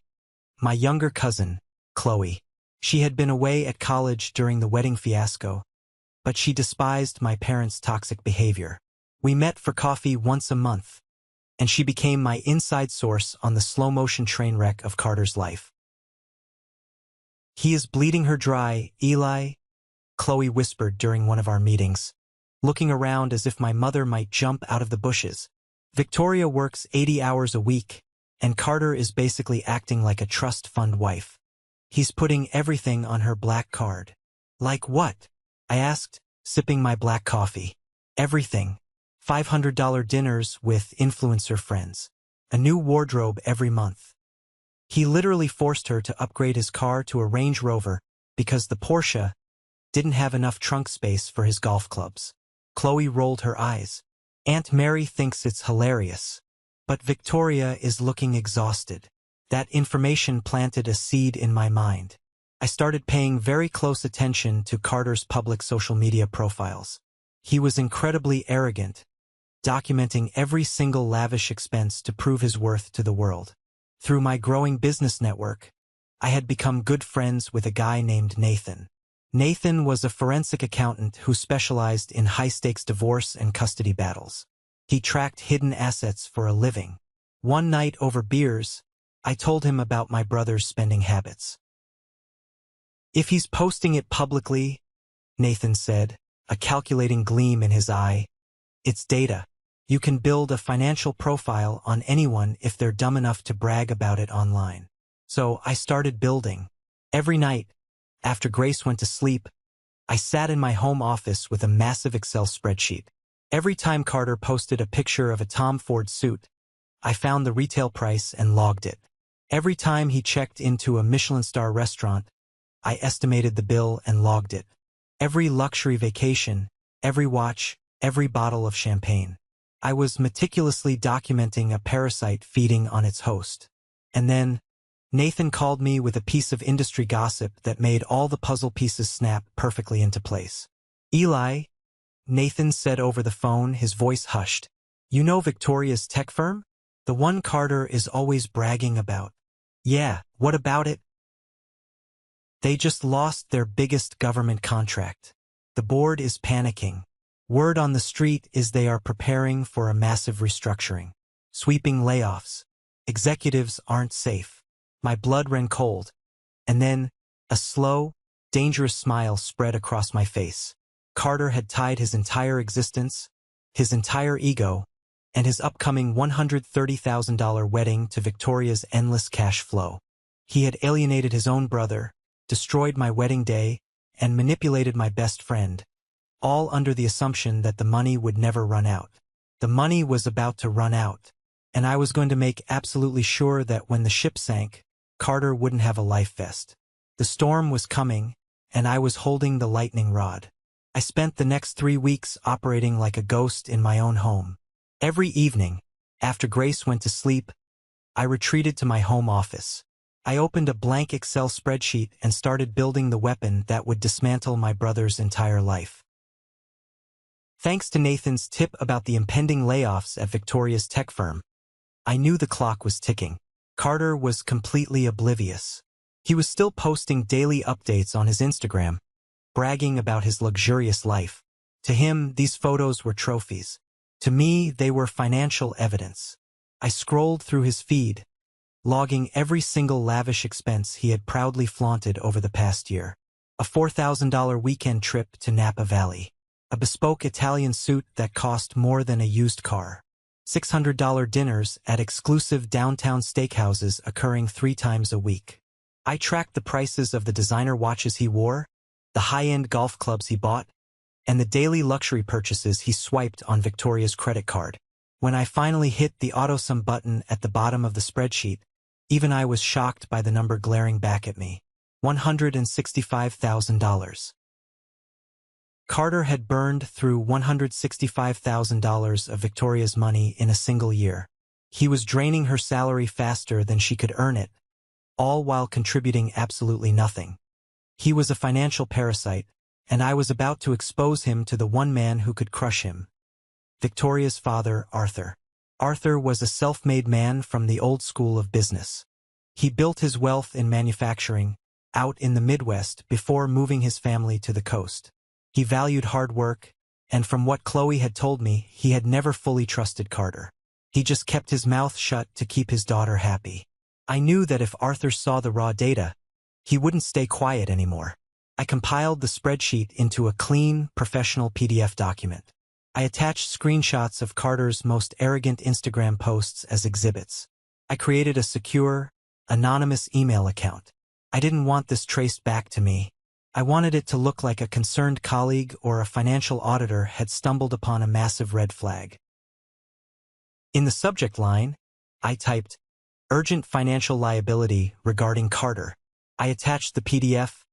A: my younger cousin, Chloe. She had been away at college during the wedding fiasco, but she despised my parents' toxic behavior. We met for coffee once a month, and she became my inside source on the slow-motion train wreck of Carter's life. "He is bleeding her dry, Eli," Chloe whispered during one of our meetings, looking around as if my mother might jump out of the bushes. "Victoria works 80 hours a week, and Carter is basically acting like a trust fund wife. He's putting everything on her black card." "Like what?" I asked, sipping my black coffee. "Everything. $500 dinners with influencer friends. A new wardrobe every month. He literally forced her to upgrade his car to a Range Rover because the Porsche didn't have enough trunk space for his golf clubs." Chloe rolled her eyes. "Aunt Mary thinks it's hilarious. But Victoria is looking exhausted." That information planted a seed in my mind. I started paying very close attention to Carter's public social media profiles. He was incredibly arrogant, documenting every single lavish expense to prove his worth to the world. Through my growing business network, I had become good friends with a guy named Nathan. Nathan was a forensic accountant who specialized in high-stakes divorce and custody battles. He tracked hidden assets for a living. One night over beers, I told him about my brother's spending habits. "If he's posting it publicly," Nathan said, a calculating gleam in his eye, "it's data. You can build a financial profile on anyone if they're dumb enough to brag about it online." So I started building. Every night, after Grace went to sleep, I sat in my home office with a massive Excel spreadsheet. Every time Carter posted a picture of a Tom Ford suit, I found the retail price and logged it. Every time he checked into a Michelin-star restaurant, I estimated the bill and logged it. Every luxury vacation, every watch, every bottle of champagne. I was meticulously documenting a parasite feeding on its host. And then, Nathan called me with a piece of industry gossip that made all the puzzle pieces snap perfectly into place. "Eli," Nathan said over the phone, his voice hushed. "You know Victoria's tech firm? The one Carter is always bragging about." "Yeah, what about it?" "They just lost their biggest government contract. The board is panicking. Word on the street is they are preparing for a massive restructuring. Sweeping layoffs. Executives aren't safe." My blood ran cold, and then a slow, dangerous smile spread across my face. Carter had tied his entire existence, his entire ego, and his upcoming $130,000 wedding to Victoria's endless cash flow. He had alienated his own brother, destroyed my wedding day, and manipulated my best friend, all under the assumption that the money would never run out. The money was about to run out, and I was going to make absolutely sure that when the ship sank, Carter wouldn't have a life vest. The storm was coming, and I was holding the lightning rod. I spent the next 3 weeks operating like a ghost in my own home. Every evening, after Grace went to sleep, I retreated to my home office. I opened a blank Excel spreadsheet and started building the weapon that would dismantle my brother's entire life. Thanks to Nathan's tip about the impending layoffs at Victoria's tech firm, I knew the clock was ticking. Carter was completely oblivious. He was still posting daily updates on his Instagram, bragging about his luxurious life. To him, these photos were trophies. To me, they were financial evidence. I scrolled through his feed, logging every single lavish expense he had proudly flaunted over the past year. A $4,000 weekend trip to Napa Valley. A bespoke Italian suit that cost more than a used car. $600 dinners at exclusive downtown steakhouses occurring 3 times a week. I tracked the prices of the designer watches he wore, the high-end golf clubs he bought, and the daily luxury purchases he swiped on Victoria's credit card. When I finally hit the auto-sum button at the bottom of the spreadsheet, even I was shocked by the number glaring back at me. $165,000. Carter had burned through $165,000 of Victoria's money in a single year. He was draining her salary faster than she could earn it, all while contributing absolutely nothing. He was a financial parasite, and I was about to expose him to the one man who could crush him. Victoria's father, Arthur. Arthur was a self-made man from the old school of business. He built his wealth in manufacturing, out in the Midwest before moving his family to the coast. He valued hard work, and from what Chloe had told me, he had never fully trusted Carter. He just kept his mouth shut to keep his daughter happy. I knew that if Arthur saw the raw data, he wouldn't stay quiet anymore. I compiled the spreadsheet into a clean, professional PDF document. I attached screenshots of Carter's most arrogant Instagram posts as exhibits. I created a secure, anonymous email account. I didn't want this traced back to me. I wanted it to look like a concerned colleague or a financial auditor had stumbled upon a massive red flag. In the subject line, I typed, "Urgent financial liability regarding Carter." I attached the PDF,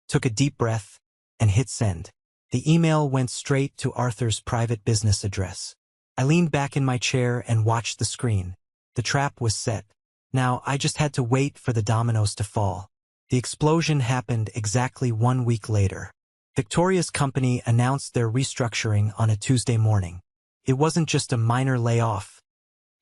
A: took a deep breath, and hit send. The email went straight to Arthur's private business address. I leaned back in my chair and watched the screen. The trap was set. Now I just had to wait for the dominoes to fall. The explosion happened exactly 1 week later. Victoria's company announced their restructuring on a Tuesday morning. It wasn't just a minor layoff.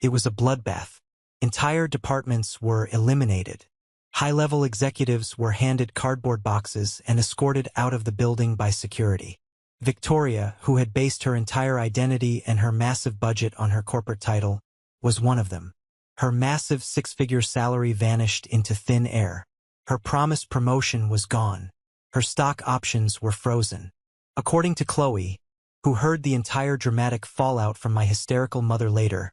A: It was a bloodbath. Entire departments were eliminated. High-level executives were handed cardboard boxes and escorted out of the building by security. Victoria, who had based her entire identity and her massive budget on her corporate title, was one of them. Her massive 6-figure salary vanished into thin air. Her promised promotion was gone. Her stock options were frozen. According to Chloe, who heard the entire dramatic fallout from my hysterical mother later,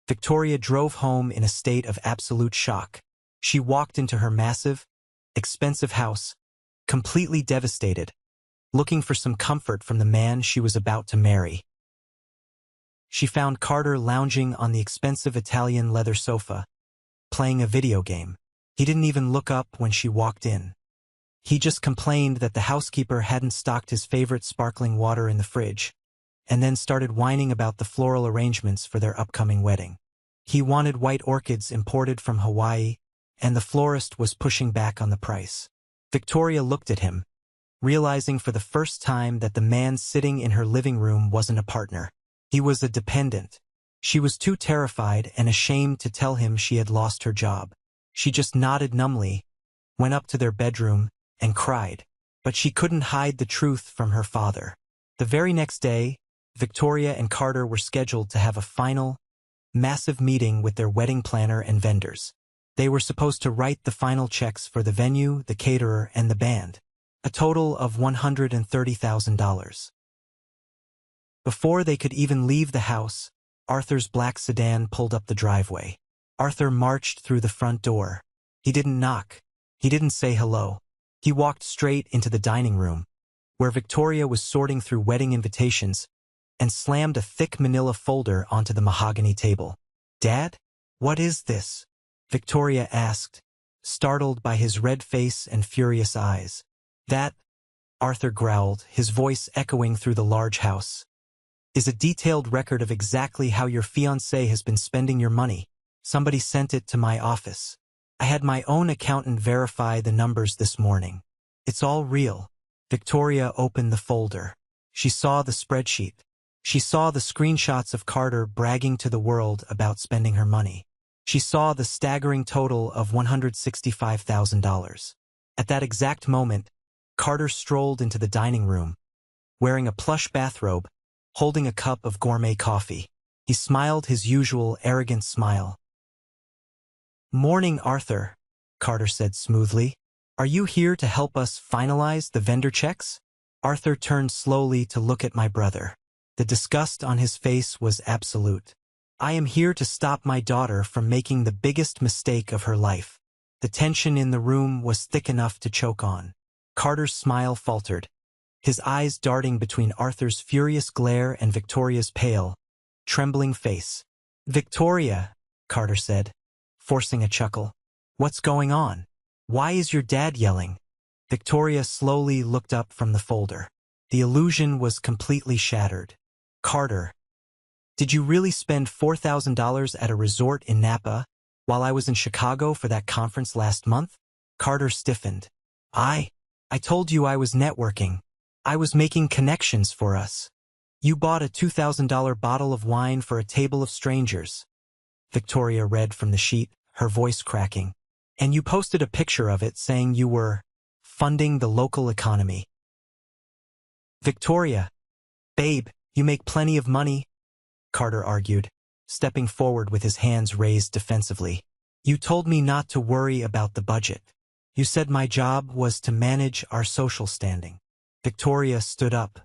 A: Victoria drove home in a state of absolute shock. She walked into her massive, expensive house, completely devastated, looking for some comfort from the man she was about to marry. She found Carter lounging on the expensive Italian leather sofa, playing a video game. He didn't even look up when she walked in. He just complained that the housekeeper hadn't stocked his favorite sparkling water in the fridge, and then started whining about the floral arrangements for their upcoming wedding. He wanted white orchids imported from Hawaii, and the florist was pushing back on the price. Victoria looked at him, realizing for the first time that the man sitting in her living room wasn't a partner. He was a dependent. She was too terrified and ashamed to tell him she had lost her job. She just nodded numbly, went up to their bedroom, and cried. But she couldn't hide the truth from her father. The very next day, Victoria and Carter were scheduled to have a final, massive meeting with their wedding planner and vendors. They were supposed to write the final checks for the venue, the caterer, and the band, a total of $130,000. Before they could even leave the house, Arthur's black sedan pulled up the driveway. Arthur marched through the front door. He didn't knock. He didn't say hello. He walked straight into the dining room, where Victoria was sorting through wedding invitations, and slammed a thick manila folder onto the mahogany table. "Dad? What is this?" Victoria asked, startled by his red face and furious eyes. "That," Arthur growled, his voice echoing through the large house, "is a detailed record of exactly how your fiancé has been spending your money. Somebody sent it to my office. I had my own accountant verify the numbers this morning. It's all real." Victoria opened the folder. She saw the spreadsheet. She saw the screenshots of Carter bragging to the world about spending her money. She saw the staggering total of $165,000. At that exact moment, Carter strolled into the dining room, wearing a plush bathrobe, holding a cup of gourmet coffee. He smiled his usual arrogant smile. "Morning, Arthur," Carter said smoothly. "Are you here to help us finalize the vendor checks?" Arthur turned slowly to look at my brother. The disgust on his face was absolute. "I am here to stop my daughter from making the biggest mistake of her life." The tension in the room was thick enough to choke on. Carter's smile faltered, his eyes darting between Arthur's furious glare and Victoria's pale, trembling face. "Victoria," Carter said, forcing a chuckle. "What's going on? Why is your dad yelling?" Victoria slowly looked up from the folder. The illusion was completely shattered. "Carter, did you really spend $4,000 at a resort in Napa while I was in Chicago for that conference last month?" Carter stiffened. I told you I was networking. I was making connections for us. You bought a $2,000 bottle of wine for a table of strangers." Victoria read from the sheet, her voice cracking. "And you posted a picture of it saying you were funding the local economy." "Victoria, babe, you make plenty of money," Carter argued, stepping forward with his hands raised defensively. "You told me not to worry about the budget. You said my job was to manage our social standing." Victoria stood up.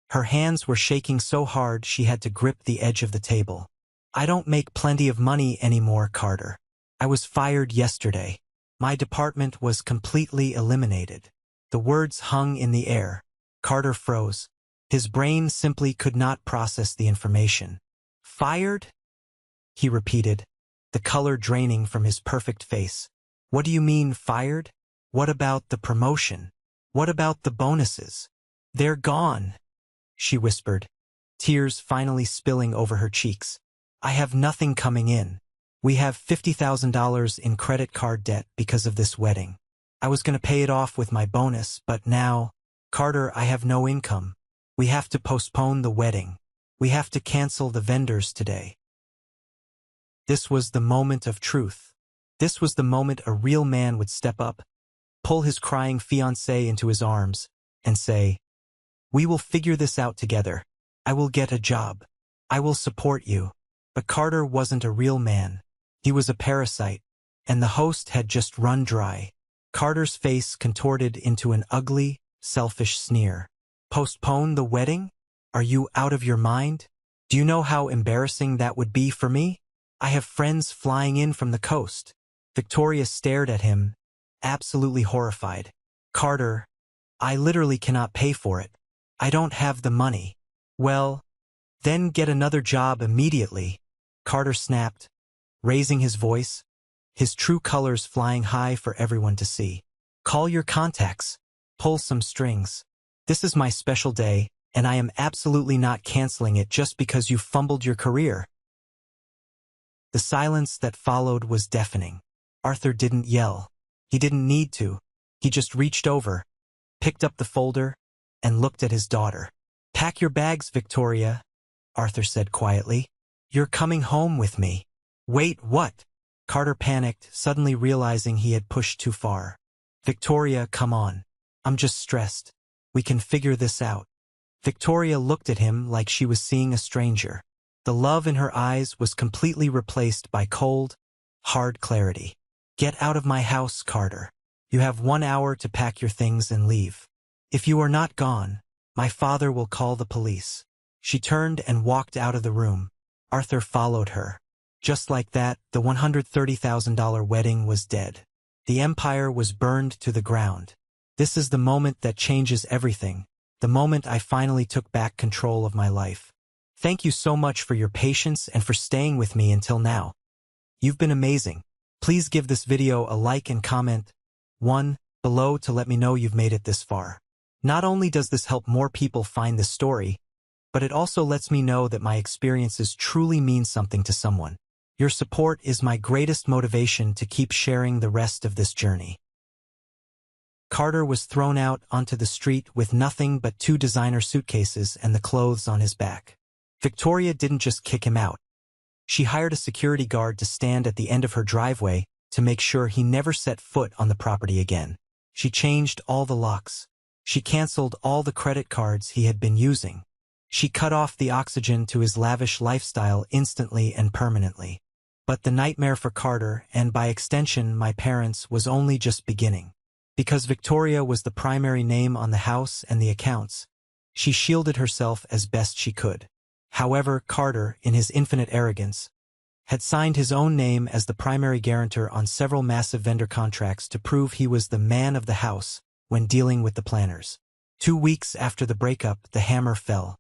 A: Her hands were shaking so hard she had to grip the edge of the table. "I don't make plenty of money anymore, Carter. I was fired yesterday. My department was completely eliminated." The words hung in the air. Carter froze. His brain simply could not process the information. "Fired?" he repeated, the color draining from his perfect face. "What do you mean, fired? What about the promotion? What about the bonuses?" "They're gone," she whispered, tears finally spilling over her cheeks. "I have nothing coming in. We have $50,000 in credit card debt because of this wedding. I was going to pay it off with my bonus, but now, Carter, I have no income. We have to postpone the wedding. We have to cancel the vendors today." This was the moment of truth. This was the moment a real man would step up, pull his crying fiancée into his arms, and say, "We will figure this out together. I will get a job. I will support you." But Carter wasn't a real man. He was a parasite, and the host had just run dry. Carter's face contorted into an ugly, selfish sneer. "Postpone the wedding? Are you out of your mind? Do you know how embarrassing that would be for me? I have friends flying in from the coast." Victoria stared at him, absolutely horrified. "Carter, I literally cannot pay for it. I don't have the money." "Well, then get another job immediately," Carter snapped, raising his voice, his true colors flying high for everyone to see. "Call your contacts. Pull some strings. This is my special day, and I am absolutely not canceling it just because you fumbled your career." The silence that followed was deafening. Arthur didn't yell. He didn't need to. He just reached over, picked up the folder, and looked at his daughter. "Pack your bags, Victoria," Arthur said quietly. "You're coming home with me." "Wait, what?" Carter panicked, suddenly realizing he had pushed too far. "Victoria, come on. I'm just stressed. We can figure this out." Victoria looked at him like she was seeing a stranger. The love in her eyes was completely replaced by cold, hard clarity. "Get out of my house, Carter. You have 1 hour to pack your things and leave. If you are not gone, my father will call the police." She turned and walked out of the room. Arthur followed her. Just like that, the $130,000 wedding was dead. The empire was burned to the ground. This is the moment that changes everything, the moment I finally took back control of my life. Thank you so much for your patience and for staying with me until now. You've been amazing. Please give this video a like and comment 1 below to let me know you've made it this far. Not only does this help more people find this story, but it also lets me know that my experiences truly mean something to someone. Your support is my greatest motivation to keep sharing the rest of this journey. Carter was thrown out onto the street with nothing but 2 designer suitcases and the clothes on his back. Victoria didn't just kick him out. She hired a security guard to stand at the end of her driveway to make sure he never set foot on the property again. She changed all the locks. She canceled all the credit cards he had been using. She cut off the oxygen to his lavish lifestyle instantly and permanently. But the nightmare for Carter, and by extension my parents, was only just beginning. Because Victoria was the primary name on the house and the accounts, she shielded herself as best she could. However, Carter, in his infinite arrogance, had signed his own name as the primary guarantor on several massive vendor contracts to prove he was the man of the house when dealing with the planners. 2 weeks after the breakup, the hammer fell.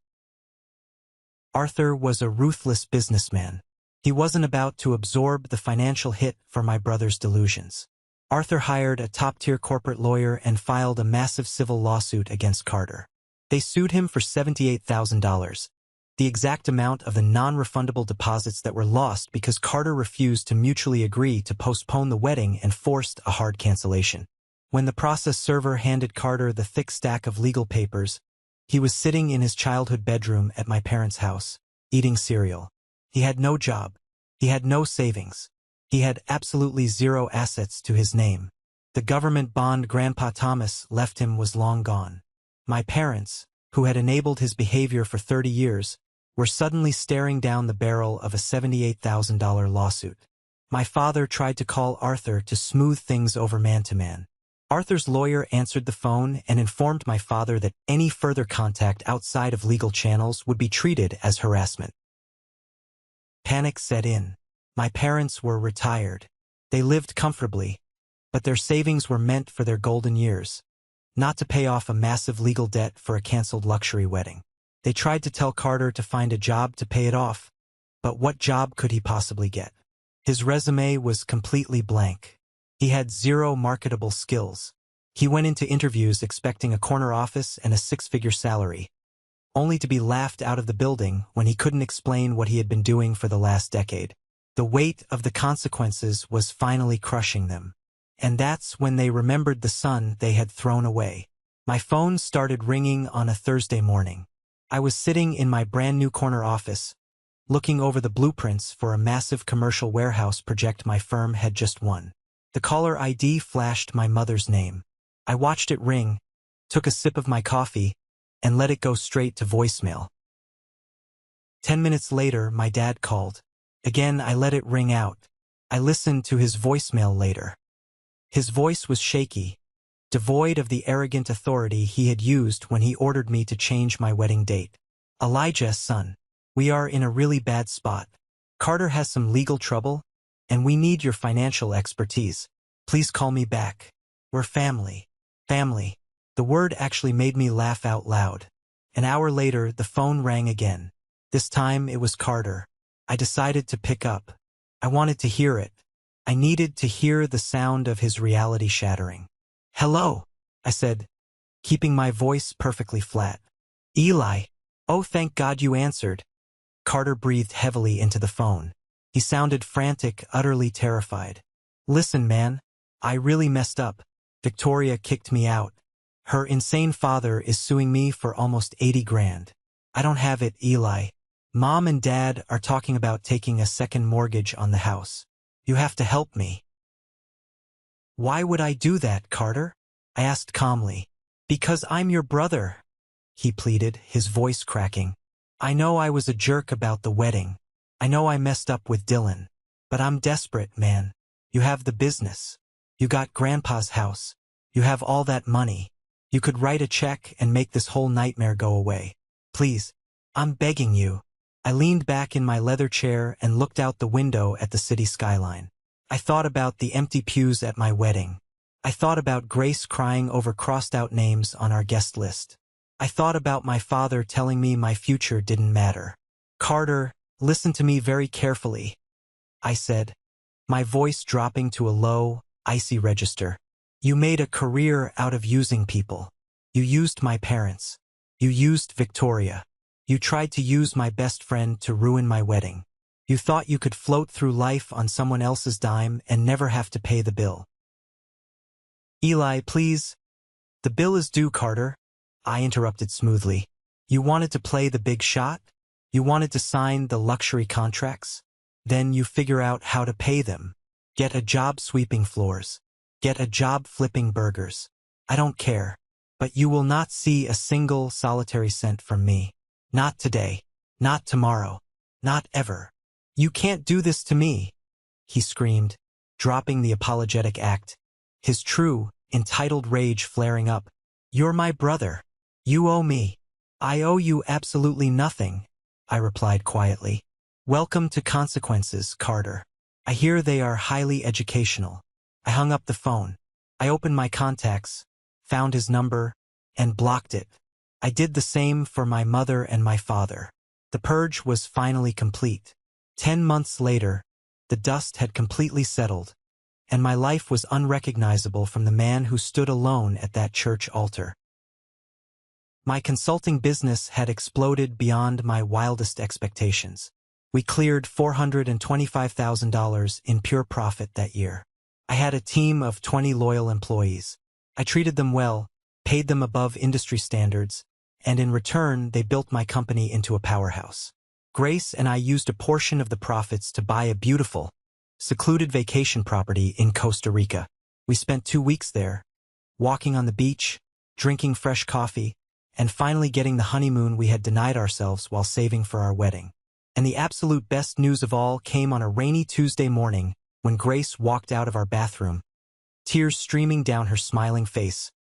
A: Arthur was a ruthless businessman. He wasn't about to absorb the financial hit for my brother's delusions. Arthur hired a top-tier corporate lawyer and filed a massive civil lawsuit against Carter. They sued him for $78,000, the exact amount of the non-refundable deposits that were lost because Carter refused to mutually agree to postpone the wedding and forced a hard cancellation. When the process server handed Carter the thick stack of legal papers, he was sitting in his childhood bedroom at my parents' house, eating cereal. He had no job. He had no savings. He had absolutely zero assets to his name. The government bond Grandpa Thomas left him was long gone. My parents, who had enabled his behavior for 30 years, were suddenly staring down the barrel of a $78,000 lawsuit. My father tried to call Arthur to smooth things over man to man. Arthur's lawyer answered the phone and informed my father that any further contact outside of legal channels would be treated as harassment. Panic set in. My parents were retired. They lived comfortably, but their savings were meant for their golden years, not to pay off a massive legal debt for a canceled luxury wedding. They tried to tell Carter to find a job to pay it off, but what job could he possibly get? His resume was completely blank. He had zero marketable skills. He went into interviews expecting a corner office and a 6-figure salary, only to be laughed out of the building when he couldn't explain what he had been doing for the last decade. The weight of the consequences was finally crushing them. And that's when they remembered the son they had thrown away. My phone started ringing on a Thursday morning. I was sitting in my brand new corner office, looking over the blueprints for a massive commercial warehouse project my firm had just won. The caller ID flashed my mother's name. I watched it ring, took a sip of my coffee, and let it go straight to voicemail. 10 minutes later, my dad called. Again, I let it ring out. I listened to his voicemail later. His voice was shaky, devoid of the arrogant authority he had used when he ordered me to change my wedding date. Elijah, son, we are in a really bad spot. Carter has some legal trouble, and we need your financial expertise. Please call me back. We're family. Family. The word actually made me laugh out loud. An hour later, the phone rang again. This time it was Carter. I decided to pick up. I wanted to hear it. I needed to hear the sound of his reality shattering. Hello, I said, keeping my voice perfectly flat. Eli. Oh, thank God you answered. Carter breathed heavily into the phone. He sounded frantic, utterly terrified. Listen, man, I really messed up. Victoria kicked me out. Her insane father is suing me for almost 80 grand. I don't have it, Eli. Mom and Dad are talking about taking a second mortgage on the house. You have to help me. Why would I do that, Carter? I asked calmly. Because I'm your brother, he pleaded, his voice cracking. I know I was a jerk about the wedding. I know I messed up with Dylan. But I'm desperate, man. You have the business. You got Grandpa's house. You have all that money. You could write a check and make this whole nightmare go away. Please, I'm begging you. I leaned back in my leather chair and looked out the window at the city skyline. I thought about the empty pews at my wedding. I thought about Grace crying over crossed-out names on our guest list. I thought about my father telling me my future didn't matter. Carter, listen to me very carefully, I said, my voice dropping to a low, icy register. You made a career out of using people. You used my parents. You used Victoria. You tried to use my best friend to ruin my wedding. You thought you could float through life on someone else's dime and never have to pay the bill. Eli, please. The bill is due, Carter, I interrupted smoothly. You wanted to play the big shot? You wanted to sign the luxury contracts? Then you figure out how to pay them. Get a job sweeping floors. Get a job flipping burgers. I don't care. But you will not see a single solitary cent from me. Not today. Not tomorrow. Not ever. You can't do this to me, he screamed, dropping the apologetic act, his true, entitled rage flaring up. You're my brother. You owe me. I owe you absolutely nothing, I replied quietly. Welcome to consequences, Carter. I hear they are highly educational. I hung up the phone. I opened my contacts, found his number, and blocked it. I did the same for my mother and my father. The purge was finally complete. 10 months later, the dust had completely settled, and my life was unrecognizable from the man who stood alone at that church altar. My consulting business had exploded beyond my wildest expectations. We cleared $425,000 in pure profit that year. I had a team of 20 loyal employees. I treated them well, paid them above industry standards, and in return they built my company into a powerhouse. Grace and I used a portion of the profits to buy a beautiful, secluded vacation property in Costa Rica. We spent 2 weeks there, walking on the beach, drinking fresh coffee, and finally getting the honeymoon we had denied ourselves while saving for our wedding. And the absolute best news of all came on a rainy Tuesday morning when Grace walked out of our bathroom, tears streaming down her smiling face,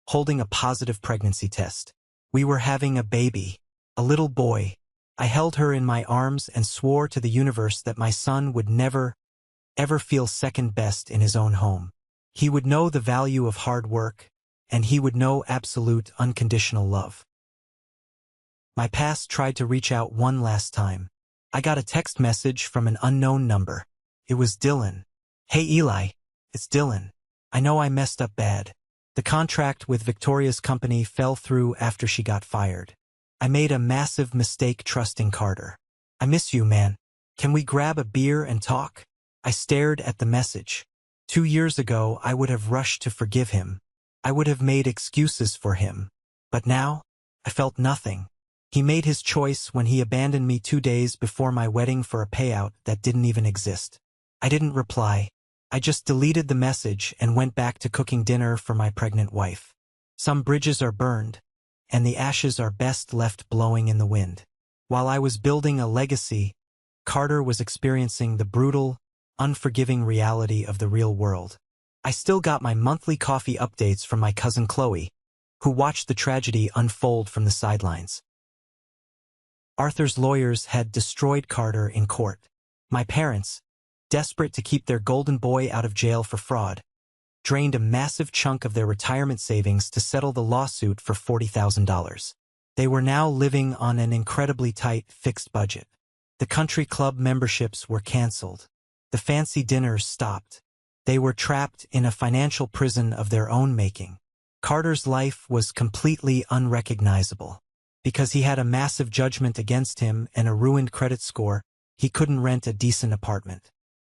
A: holding a positive pregnancy test. We were having a baby, a little boy. I held her in my arms and swore to the universe that my son would never, ever feel second best in his own home. He would know the value of hard work, and he would know absolute unconditional love. My past tried to reach out one last time. I got a text message from an unknown number. It was Dylan. Hey Eli, it's Dylan. I know I messed up bad. The contract with Victoria's company fell through after she got fired. I made a massive mistake trusting Carter. I miss you, man. Can we grab a beer and talk? I stared at the message. 2 years ago, I would have rushed to forgive him. I would have made excuses for him. But now, I felt nothing. He made his choice when he abandoned me 2 days before my wedding for a payout that didn't even exist. I didn't reply. I just deleted the message and went back to cooking dinner for my pregnant wife. Some bridges are burned, and the ashes are best left blowing in the wind. While I was building a legacy, Carter was experiencing the brutal, unforgiving reality of the real world. I still got my monthly coffee updates from my cousin Chloe, who watched the tragedy unfold from the sidelines. Arthur's lawyers had destroyed Carter in court. My parents, desperate to keep their golden boy out of jail for fraud, drained a massive chunk of their retirement savings to settle the lawsuit for $40,000. They were now living on an incredibly tight, fixed budget. The country club memberships were canceled. The fancy dinners stopped. They were trapped in a financial prison of their own making. Carter's life was completely unrecognizable. Because he had a massive judgment against him and a ruined credit score, he couldn't rent a decent apartment.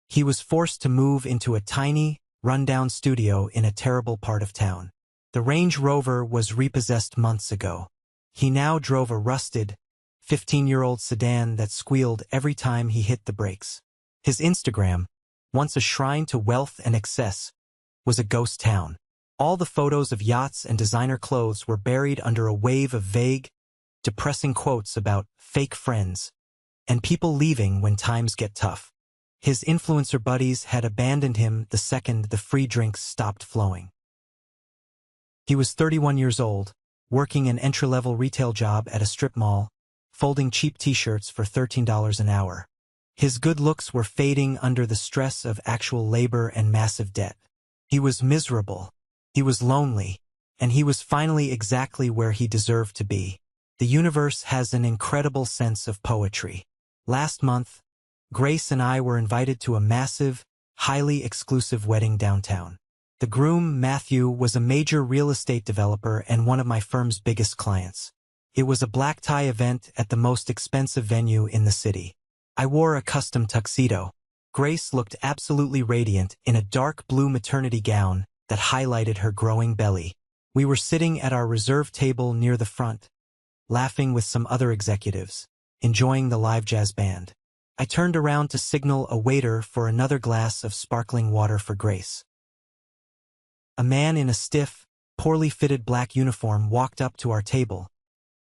A: He was forced to move into a tiny, run-down studio in a terrible part of town. The Range Rover was repossessed months ago. He now drove a rusted, 15-year-old sedan that squealed every time he hit the brakes. His Instagram, once a shrine to wealth and excess, was a ghost town. All the photos of yachts and designer clothes were buried under a wave of vague, depressing quotes about fake friends and people leaving when times get tough. His influencer buddies had abandoned him the second the free drinks stopped flowing. He was 31 years old, working an entry-level retail job at a strip mall, folding cheap t-shirts for $13 an hour. His good looks were fading under the stress of actual labor and massive debt. He was miserable. He was lonely. And he was finally exactly where he deserved to be. The universe has an incredible sense of poetry. Last month, Grace and I were invited to a massive, highly exclusive wedding downtown. The groom, Matthew, was a major real estate developer and one of my firm's biggest clients. It was a black tie event at the most expensive venue in the city. I wore a custom tuxedo. Grace looked absolutely radiant in a dark blue maternity gown that highlighted her growing belly. We were sitting at our reserved table near the front, laughing with some other executives, enjoying the live jazz band. I turned around to signal a waiter for another glass of sparkling water for Grace. A man in a stiff, poorly fitted black uniform walked up to our table,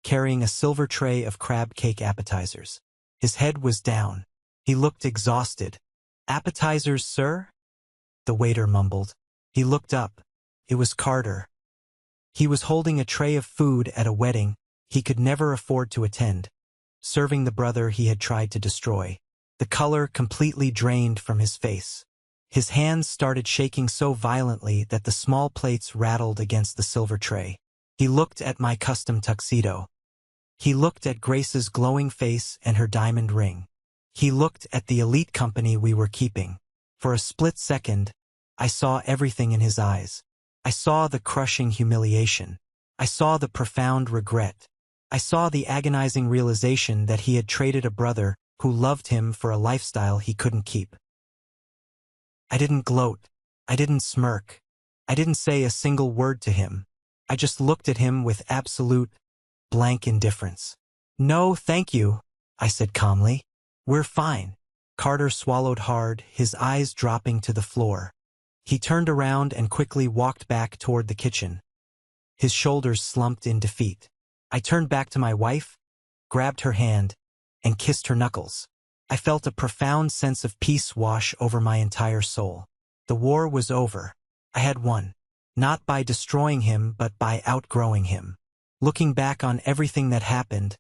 A: carrying a silver tray of crab cake appetizers. His head was down. He looked exhausted. "Appetizers, sir?" the waiter mumbled. He looked up. It was Carter. He was holding a tray of food at a wedding he could never afford to attend, serving the brother he had tried to destroy. The color completely drained from his face. His hands started shaking so violently that the small plates rattled against the silver tray. He looked at my custom tuxedo. He looked at Grace's glowing face and her diamond ring. He looked at the elite company we were keeping. For a split second, I saw everything in his eyes. I saw the crushing humiliation. I saw the profound regret. I saw the agonizing realization that he had traded a brother who loved him for a lifestyle he couldn't keep. I didn't gloat. I didn't smirk. I didn't say a single word to him. I just looked at him with absolute, blank indifference. "No, thank you," I said calmly. "We're fine." Carter swallowed hard, his eyes dropping to the floor. He turned around and quickly walked back toward the kitchen. His shoulders slumped in defeat. I turned back to my wife, grabbed her hand, and kissed her knuckles. I felt a profound sense of peace wash over my entire soul. The war was over. I had won. Not by destroying him, but by outgrowing him. Looking back on everything that happened,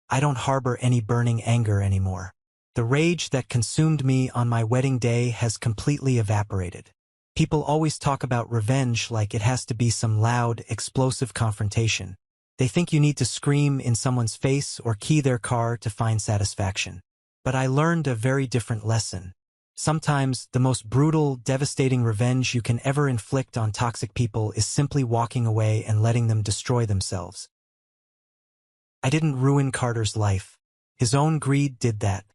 A: I don't harbor any burning anger anymore. The rage that consumed me on my wedding day has completely evaporated. People always talk about revenge like it has to be some loud, explosive confrontation. They think you need to scream in someone's face or key their car to find satisfaction. But I learned a very different lesson. Sometimes the most brutal, devastating revenge you can ever inflict on toxic people is simply walking away and letting them destroy themselves. I didn't ruin Carter's life. His own greed did that.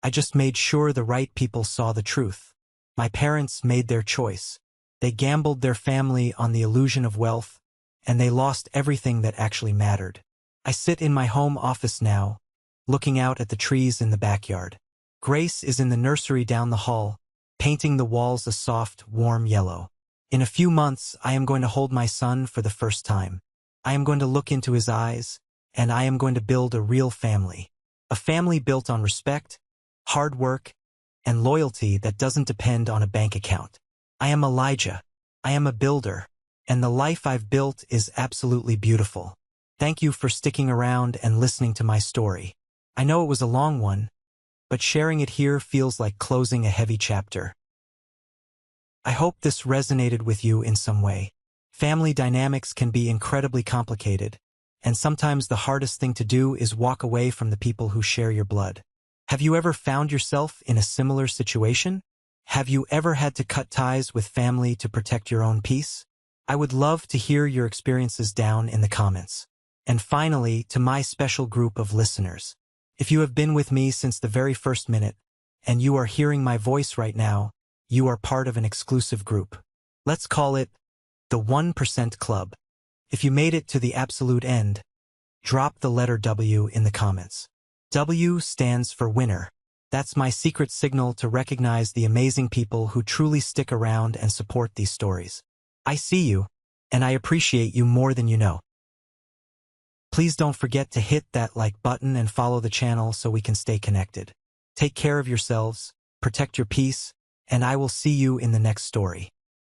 A: I just made sure the right people saw the truth. My parents made their choice. They gambled their family on the illusion of wealth, and they lost everything that actually mattered. I sit in my home office now, looking out at the trees in the backyard. Grace is in the nursery down the hall, painting the walls a soft, warm yellow. In a few months, I am going to hold my son for the first time. I am going to look into his eyes, and I am going to build a real family. A family built on respect, hard work, and loyalty that doesn't depend on a bank account. I am Elijah. I am a builder, and the life I've built is absolutely beautiful. Thank you for sticking around and listening to my story. I know it was a long one, but sharing it here feels like closing a heavy chapter. I hope this resonated with you in some way. Family dynamics can be incredibly complicated, and sometimes the hardest thing to do is walk away from the people who share your blood. Have you ever found yourself in a similar situation? Have you ever had to cut ties with family to protect your own peace? I would love to hear your experiences down in the comments. And finally, to my special group of listeners. If you have been with me since the very first minute, and you are hearing my voice right now, you are part of an exclusive group. Let's call it the 1% Club. If you made it to the absolute end, drop the letter W in the comments. W stands for winner. That's my secret signal to recognize the amazing people who truly stick around and support these stories. I see you, and I appreciate you more than you know. Please don't forget to hit that like button and follow the channel so we can stay connected. Take care of yourselves, protect your peace, and I will see you in the next story.